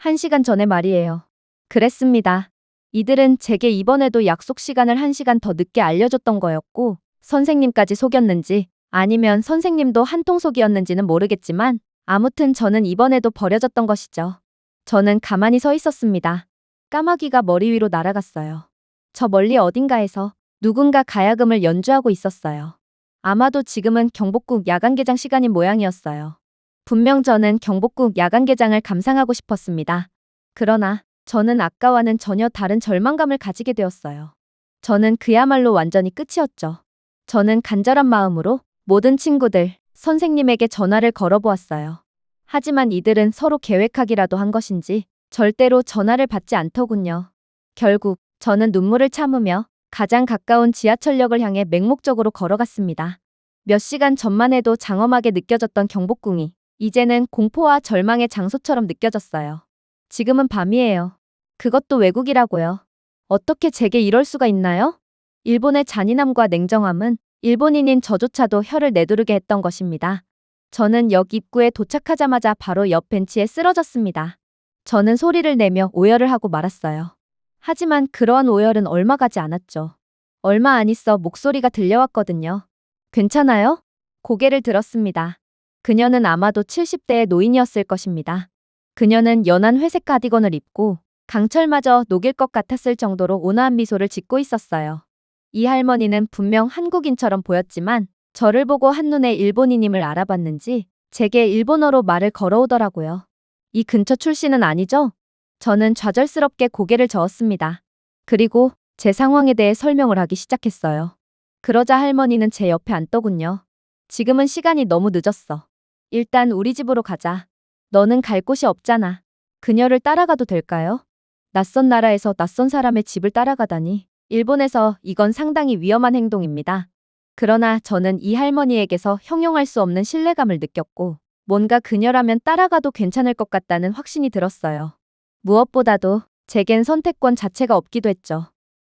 1시간 전에 말이에요. 그랬습니다. 이들은 제게 이번에도 약속 시간을 1시간 더 늦게 알려줬던 거였고 선생님까지 속였는지 아니면 선생님도 한통속이었는지는 모르겠지만 아무튼 저는 이번에도 버려졌던 것이죠. 저는 가만히 서 있었습니다. 까마귀가 머리 위로 날아갔어요. 저 멀리 어딘가에서 누군가 가야금을 연주하고 있었어요. 아마도 지금은 경복궁 야간 개장 시간인 모양이었어요. 분명 저는 경복궁 야간 개장을 감상하고 싶었습니다. 그러나 저는 아까와는 전혀 다른 절망감을 가지게 되었어요. 저는 그야말로 완전히 끝이었죠. 저는 간절한 마음으로 모든 친구들, 선생님에게 전화를 걸어보았어요. 하지만 이들은 서로 계획하기라도 한 것인지 절대로 전화를 받지 않더군요. 결국 저는 눈물을 참으며 가장 가까운 지하철역을 향해 맹목적으로 걸어갔습니다. 몇 시간 전만 해도 장엄하게 느껴졌던 경복궁이 이제는 공포와 절망의 장소처럼 느껴졌어요. 지금은 밤이에요. 그것도 외국이라고요. 어떻게 제게 이럴 수가 있나요? 일본의 잔인함과 냉정함은 일본인인 저조차도 혀를 내두르게 했던 것입니다. 저는 역 입구에 도착하자마자 바로 옆 벤치에 쓰러졌습니다. 저는 소리를 내며 오열을 하고 말았어요. 하지만 그러한 오열은 얼마 가지 않았죠. 얼마 안 있어 목소리가 들려왔거든요. 괜찮아요? 고개를 들었습니다. 그녀는 아마도 70대의 노인이었을 것입니다. 그녀는 연한 회색 카디건을 입고 강철마저 녹일 것 같았을 정도로 온화한 미소를 짓고 있었어요. 이 할머니는 분명 한국인처럼 보였지만 저를 보고 한눈에 일본인임을 알아봤는지 제게 일본어로 말을 걸어오더라고요. 이 근처 출신은 아니죠? 저는 좌절스럽게 고개를 저었습니다. 그리고 제 상황에 대해 설명을 하기 시작했어요. 그러자 할머니는 제 옆에 앉더군요. 지금은 시간이 너무 늦었어. 일단 우리 집으로 가자. 너는 갈 곳이 없잖아. 그녀를 따라가도 될까요? 낯선 나라에서 낯선 사람의 집을 따라가다니. 일본에서 이건 상당히 위험한 행동입니다. 그러나 저는 이 할머니에게서 형용할 수 없는 신뢰감을 느꼈고 뭔가 그녀라면 따라가도 괜찮을 것 같다는 확신이 들었어요. 무엇보다도 제겐 선택권 자체가 없기도 했죠.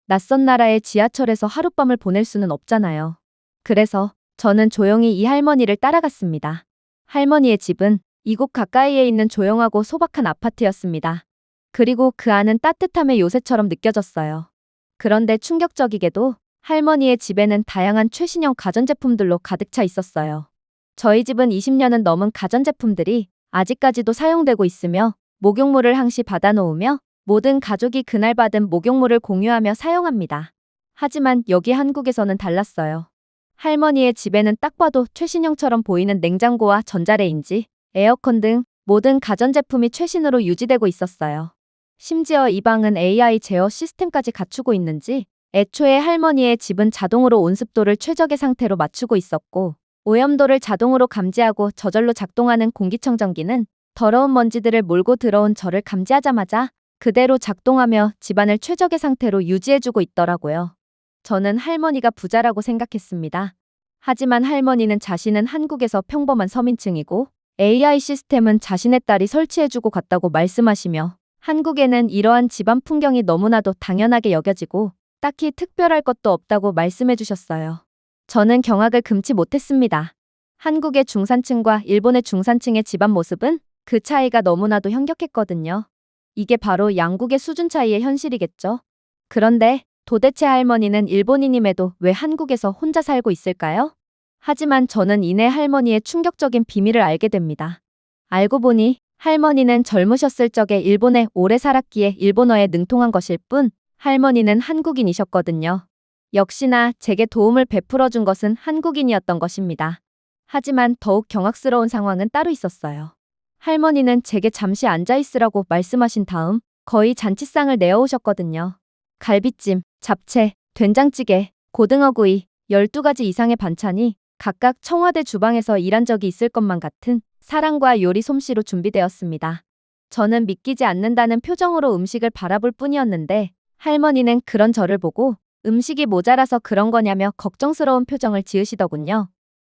낯선 나라의 지하철에서 하룻밤을 보낼 수는 없잖아요. 그래서 저는 조용히 이 할머니를 따라갔습니다. 할머니의 집은 이곳 가까이에 있는 조용하고 소박한 아파트였습니다. 그리고 그 안은 따뜻함의 요새처럼 느껴졌어요. 그런데 충격적이게도 할머니의 집에는 다양한 최신형 가전제품들로 가득 차 있었어요. 저희 집은 20년은 넘은 가전제품들이 아직까지도 사용되고 있으며 목욕물을 항시 받아놓으며 모든 가족이 그날 받은 목욕물을 공유하며 사용합니다. 하지만 여기 한국에서는 달랐어요. 할머니의 집에는 딱 봐도 최신형처럼 보이는 냉장고와 전자레인지, 에어컨 등 모든 가전제품이 최신으로 유지되고 있었어요. 심지어 이 방은 AI 제어 시스템까지 갖추고 있는지 애초에 할머니의 집은 자동으로 온습도를 최적의 상태로 맞추고 있었고 오염도를 자동으로 감지하고 저절로 작동하는 공기청정기는 더러운 먼지들을 몰고 들어온 저를 감지하자마자 그대로 작동하며 집안을 최적의 상태로 유지해주고 있더라고요. 저는 할머니가 부자라고 생각했습니다. 하지만 할머니는 자신은 한국에서 평범한 서민층이고 AI 시스템은 자신의 딸이 설치해주고 갔다고 말씀하시며 한국에는 이러한 집안 풍경이 너무나도 당연하게 여겨지고 딱히 특별할 것도 없다고 말씀해 주셨어요. 저는 경악을 금치 못했습니다. 한국의 중산층과 일본의 중산층의 집안 모습은 그 차이가 너무나도 현격했거든요. 이게 바로 양국의 수준 차이의 현실이겠죠. 그런데 도대체 할머니는 일본인임에도 왜 한국에서 혼자 살고 있을까요? 하지만 저는 이내 할머니의 충격적인 비밀을 알게 됩니다. 알고 보니 할머니는 젊으셨을 적에 일본에 오래 살았기에 일본어에 능통한 것일 뿐 할머니는 한국인이셨거든요. 역시나 제게 도움을 베풀어 준 것은 한국인이었던 것입니다. 하지만 더욱 경악스러운 상황은 따로 있었어요. 할머니는 제게 잠시 앉아 있으라고 말씀하신 다음 거의 잔치상을 내어오셨거든요. 갈비찜, 잡채, 된장찌개, 고등어구이, 12가지 이상의 반찬이 각각 청와대 주방에서 일한 적이 있을 것만 같은 사랑과 요리 솜씨로 준비되었습니다. 저는 믿기지 않는다는 표정으로 음식을 바라볼 뿐이었는데 할머니는 그런 저를 보고 음식이 모자라서 그런 거냐며 걱정스러운 표정을 지으시더군요.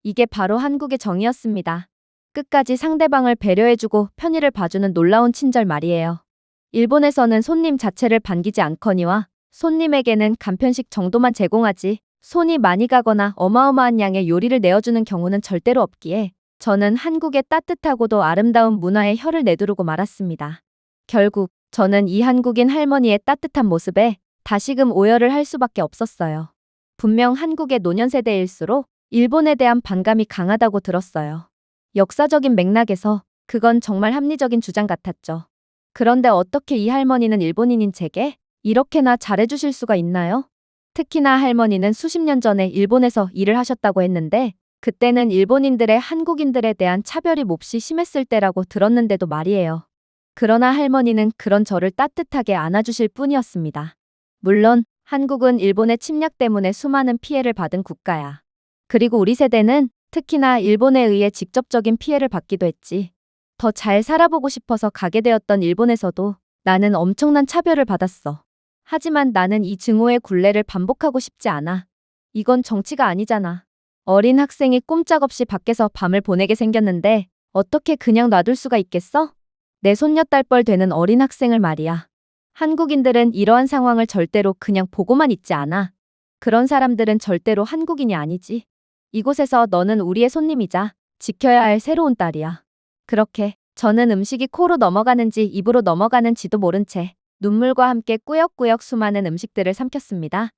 이게 바로 한국의 정이었습니다. 끝까지 상대방을 배려해주고 편의를 봐주는 놀라운 친절 말이에요. 일본에서는 손님 자체를 반기지 않거니와 손님에게는 간편식 정도만 제공하지 손이 많이 가거나 어마어마한 양의 요리를 내어주는 경우는 절대로 없기에 저는 한국의 따뜻하고도 아름다운 문화에 혀를 내두르고 말았습니다. 결국 저는 이 한국인 할머니의 따뜻한 모습에 다시금 오열을 할 수밖에 없었어요. 분명 한국의 노년 세대일수록 일본에 대한 반감이 강하다고 들었어요. 역사적인 맥락에서 그건 정말 합리적인 주장 같았죠. 그런데 어떻게 이 할머니는 일본인인 제게 이렇게나 잘해주실 수가 있나요? 특히나 할머니는 수십 년 전에 일본에서 일을 하셨다고 했는데 그때는 일본인들의 한국인들에 대한 차별이 몹시 심했을 때라고 들었는데도 말이에요. 그러나 할머니는 그런 저를 따뜻하게 안아주실 뿐이었습니다. 물론 한국은 일본의 침략 때문에 수많은 피해를 받은 국가야. 그리고 우리 세대는 특히나 일본에 의해 직접적인 피해를 받기도 했지. 더 잘 살아보고 싶어서 가게 되었던 일본에서도 나는 엄청난 차별을 받았어. 하지만 나는 이 증오의 굴레를 반복하고 싶지 않아. 이건 정치가 아니잖아. 어린 학생이 꼼짝없이 밖에서 밤을 보내게 생겼는데 어떻게 그냥 놔둘 수가 있겠어? 내 손녀딸뻘 되는 어린 학생을 말이야. 한국인들은 이러한 상황을 절대로 그냥 보고만 있지 않아. 그런 사람들은 절대로 한국인이 아니지. 이곳에서 너는 우리의 손님이자 지켜야 할 새로운 딸이야. 그렇게 저는 음식이 코로 넘어가는지 입으로 넘어가는지도 모른 채 눈물과 함께 꾸역꾸역 수많은 음식들을 삼켰습니다.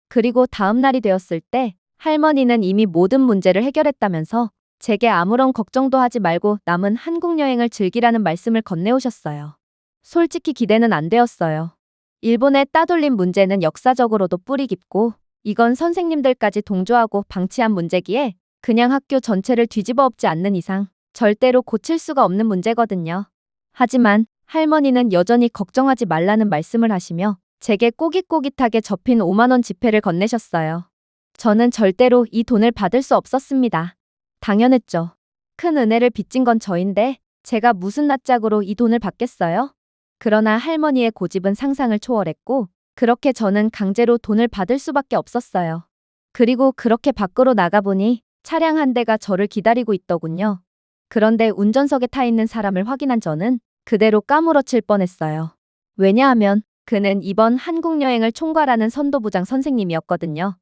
그리고 다음 날이 되었을 때 할머니는 이미 모든 문제를 해결했다면서 제게 아무런 걱정도 하지 말고 남은 한국 여행을 즐기라는 말씀을 건네오셨어요. 솔직히 기대는 안 되었어요. 일본의 따돌림 문제는 역사적으로도 뿌리 깊고 이건 선생님들까지 동조하고 방치한 문제기에 그냥 학교 전체를 뒤집어 엎지 않는 이상 절대로 고칠 수가 없는 문제거든요. 하지만 할머니는 여전히 걱정하지 말라는 말씀을 하시며 제게 꼬깃꼬깃하게 접힌 5만 원 지폐를 건네셨어요. 저는 절대로 이 돈을 받을 수 없었습니다. 당연했죠. 큰 은혜를 빚진 건 저인데 제가 무슨 낯짝으로 이 돈을 받겠어요? 그러나 할머니의 고집은 상상을 초월했고 그렇게 저는 강제로 돈을 받을 수밖에 없었어요. 그리고 그렇게 밖으로 나가보니 차량 한 대가 저를 기다리고 있더군요. 그런데 운전석에 타 있는 사람을 확인한 저는 그대로 까무러칠 뻔했어요. 왜냐하면 그는 이번 한국 여행을 총괄하는 선도부장 선생님이었거든요.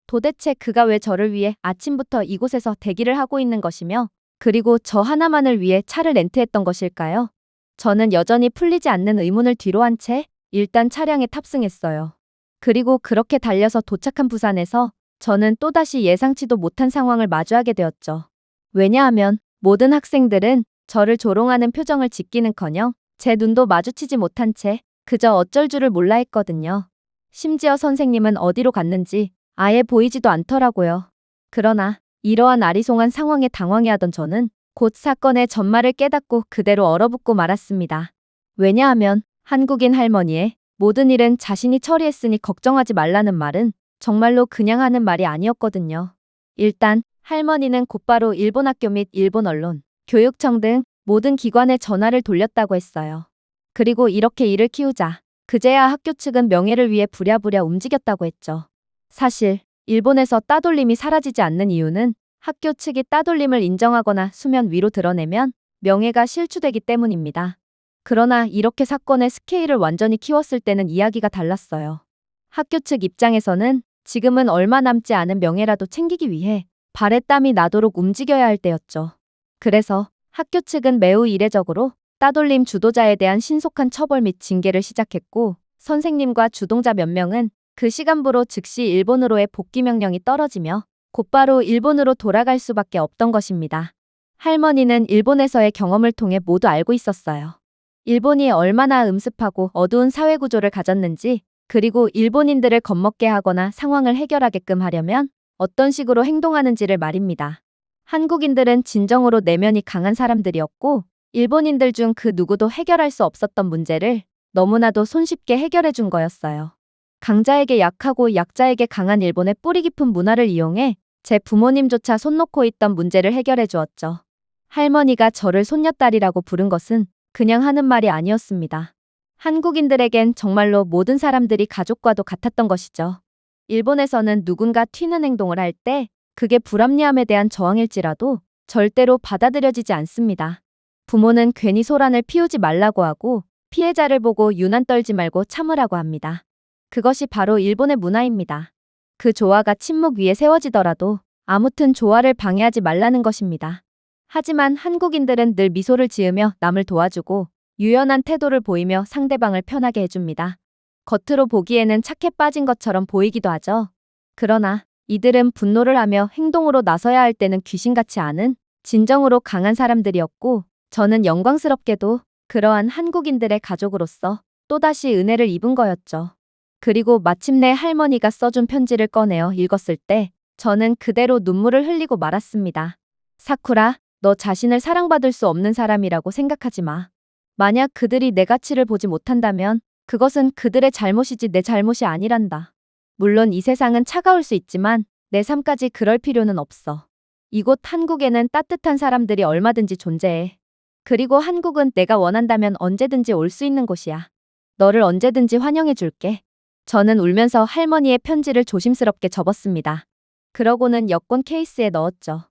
도대체 그가 왜 저를 위해 아침부터 이곳에서 대기를 하고 있는 것이며 그리고 저 하나만을 위해 차를 렌트했던 것일까요? 저는 여전히 풀리지 않는 의문을 뒤로 한 채 일단 차량에 탑승했어요. 그리고 그렇게 달려서 도착한 부산에서 저는 또다시 예상치도 못한 상황을 마주하게 되었죠. 왜냐하면 모든 학생들은 저를 조롱하는 표정을 짓기는커녕 제 눈도 마주치지 못한 채 그저 어쩔 줄을 몰라 했거든요. 심지어 선생님은 어디로 갔는지 아예 보이지도 않더라고요. 그러나 이러한 아리송한 상황에 당황해하던 저는 곧 사건의 전말을 깨닫고 그대로 얼어붙고 말았습니다. 왜냐하면 한국인 할머니의 모든 일은 자신이 처리했으니 걱정하지 말라는 말은 정말로 그냥 하는 말이 아니었거든요. 일단 할머니는 곧바로 일본 학교 및 일본 언론, 교육청 등 모든 기관에 전화를 돌렸다고 했어요. 그리고 이렇게 일을 키우자 그제야 학교 측은 명예를 위해 부랴부랴 움직였다고 했죠. 사실 일본에서 따돌림이 사라지지 않는 이유는 학교 측이 따돌림을 인정하거나 수면 위로 드러내면 명예가 실추되기 때문입니다. 그러나 이렇게 사건의 스케일을 완전히 키웠을 때는 이야기가 달랐어요. 학교 측 입장에서는 지금은 얼마 남지 않은 명예라도 챙기기 위해 발에 땀이 나도록 움직여야 할 때였죠. 그래서 학교 측은 매우 이례적으로 따돌림 주도자에 대한 신속한 처벌 및 징계를 시작했고 선생님과 주동자 몇 명은 그 시간부로 즉시 일본으로의 복귀 명령이 떨어지며 곧바로 일본으로 돌아갈 수밖에 없던 것입니다. 할머니는 일본에서의 경험을 통해 모두 알고 있었어요. 일본이 얼마나 음습하고 어두운 사회구조를 가졌는지 그리고 일본인들을 겁먹게 하거나 상황을 해결하게끔 하려면 어떤 식으로 행동하는지를 말입니다. 한국인들은 진정으로 내면이 강한 사람들이었고, 일본인들 중 그 누구도 해결할 수 없었던 문제를 너무나도 손쉽게 해결해 준 거였어요. 강자에게 약하고 약자에게 강한 일본의 뿌리 깊은 문화를 이용해 제 부모님조차 손 놓고 있던 문제를 해결해 주었죠. 할머니가 저를 손녀딸이라고 부른 것은 그냥 하는 말이 아니었습니다. 한국인들에겐 정말로 모든 사람들이 가족과도 같았던 것이죠. 일본에서는 누군가 튀는 행동을 할 때 그게 불합리함에 대한 저항일지라도 절대로 받아들여지지 않습니다. 부모는 괜히 소란을 피우지 말라고 하고 피해자를 보고 유난 떨지 말고 참으라고 합니다. 그것이 바로 일본의 문화입니다. 그 조화가 침묵 위에 세워지더라도 아무튼 조화를 방해하지 말라는 것입니다. 하지만 한국인들은 늘 미소를 지으며 남을 도와주고 유연한 태도를 보이며 상대방을 편하게 해줍니다. 겉으로 보기에는 착해 빠진 것처럼 보이기도 하죠. 그러나 이들은 분노를 하며 행동으로 나서야 할 때는 귀신같이 아는 진정으로 강한 사람들이었고, 저는 영광스럽게도 그러한 한국인들의 가족으로서 또다시 은혜를 입은 거였죠. 그리고 마침내 할머니가 써준 편지를 꺼내어 읽었을 때 저는 그대로 눈물을 흘리고 말았습니다. 사쿠라, 너 자신을 사랑받을 수 없는 사람이라고 생각하지 마. 만약 그들이 내 가치를 보지 못한다면 그것은 그들의 잘못이지 내 잘못이 아니란다. 물론 이 세상은 차가울 수 있지만 내 삶까지 그럴 필요는 없어. 이곳 한국에는 따뜻한 사람들이 얼마든지 존재해. 그리고 한국은 내가 원한다면 언제든지 올 수 있는 곳이야. 너를 언제든지 환영해 줄게. 저는 울면서 할머니의 편지를 조심스럽게 접었습니다. 그러고는 여권 케이스에 넣었죠.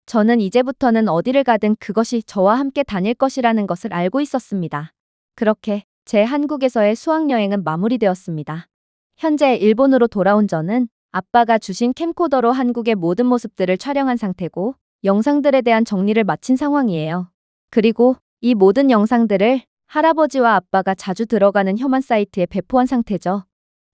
저는 이제부터는 어디를 가든 그것이 저와 함께 다닐 것이라는 것을 알고 있었습니다. 그렇게 제 한국에서의 수학여행은 마무리되었습니다. 현재 일본으로 돌아온 저는 아빠가 주신 캠코더로 한국의 모든 모습들을 촬영한 상태고 영상들에 대한 정리를 마친 상황이에요. 그리고 이 모든 영상들을 할아버지와 아빠가 자주 들어가는 혐한 사이트에 배포한 상태죠.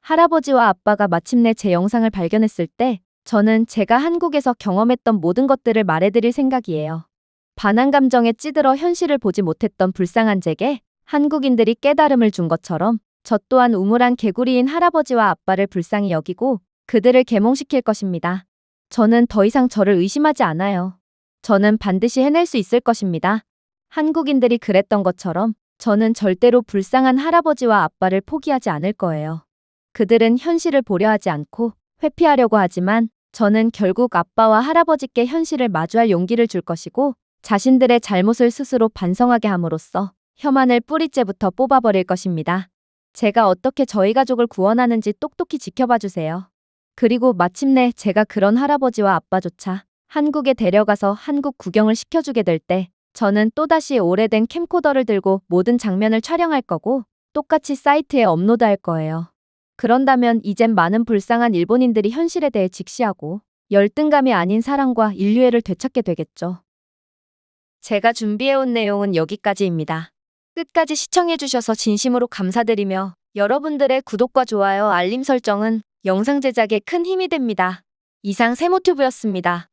할아버지와 아빠가 마침내 제 영상을 발견했을 때 저는 제가 한국에서 경험했던 모든 것들을 말해드릴 생각이에요. 반한 감정에 찌들어 현실을 보지 못했던 불쌍한 제게 한국인들이 깨달음을 준 것처럼 저 또한 우물한 개구리인 할아버지와 아빠를 불쌍히 여기고 그들을 계몽시킬 것입니다. 저는 더 이상 저를 의심하지 않아요. 저는 반드시 해낼 수 있을 것입니다. 한국인들이 그랬던 것처럼 저는 절대로 불쌍한 할아버지와 아빠를 포기하지 않을 거예요. 그들은 현실을 보려 하지 않고 회피하려고 하지만 저는 결국 아빠와 할아버지께 현실을 마주할 용기를 줄 것이고 자신들의 잘못을 스스로 반성하게 함으로써 혐한을 뿌리째부터 뽑아버릴 것입니다. 제가 어떻게 저희 가족을 구원하는지 똑똑히 지켜봐 주세요. 그리고 마침내 제가 그런 할아버지와 아빠조차 한국에 데려가서 한국 구경을 시켜주게 될 때 저는 또다시 오래된 캠코더를 들고 모든 장면을 촬영할 거고 똑같이 사이트에 업로드할 거예요. 그런다면 이젠 많은 불쌍한 일본인들이 현실에 대해 직시하고 열등감이 아닌 사랑과 인류애를 되찾게 되겠죠. 제가 준비해온 내용은 여기까지입니다. 끝까지 시청해주셔서 진심으로 감사드리며 여러분들의 구독과 좋아요, 알림 설정은 영상 제작에 큰 힘이 됩니다. 이상 세모튜브였습니다.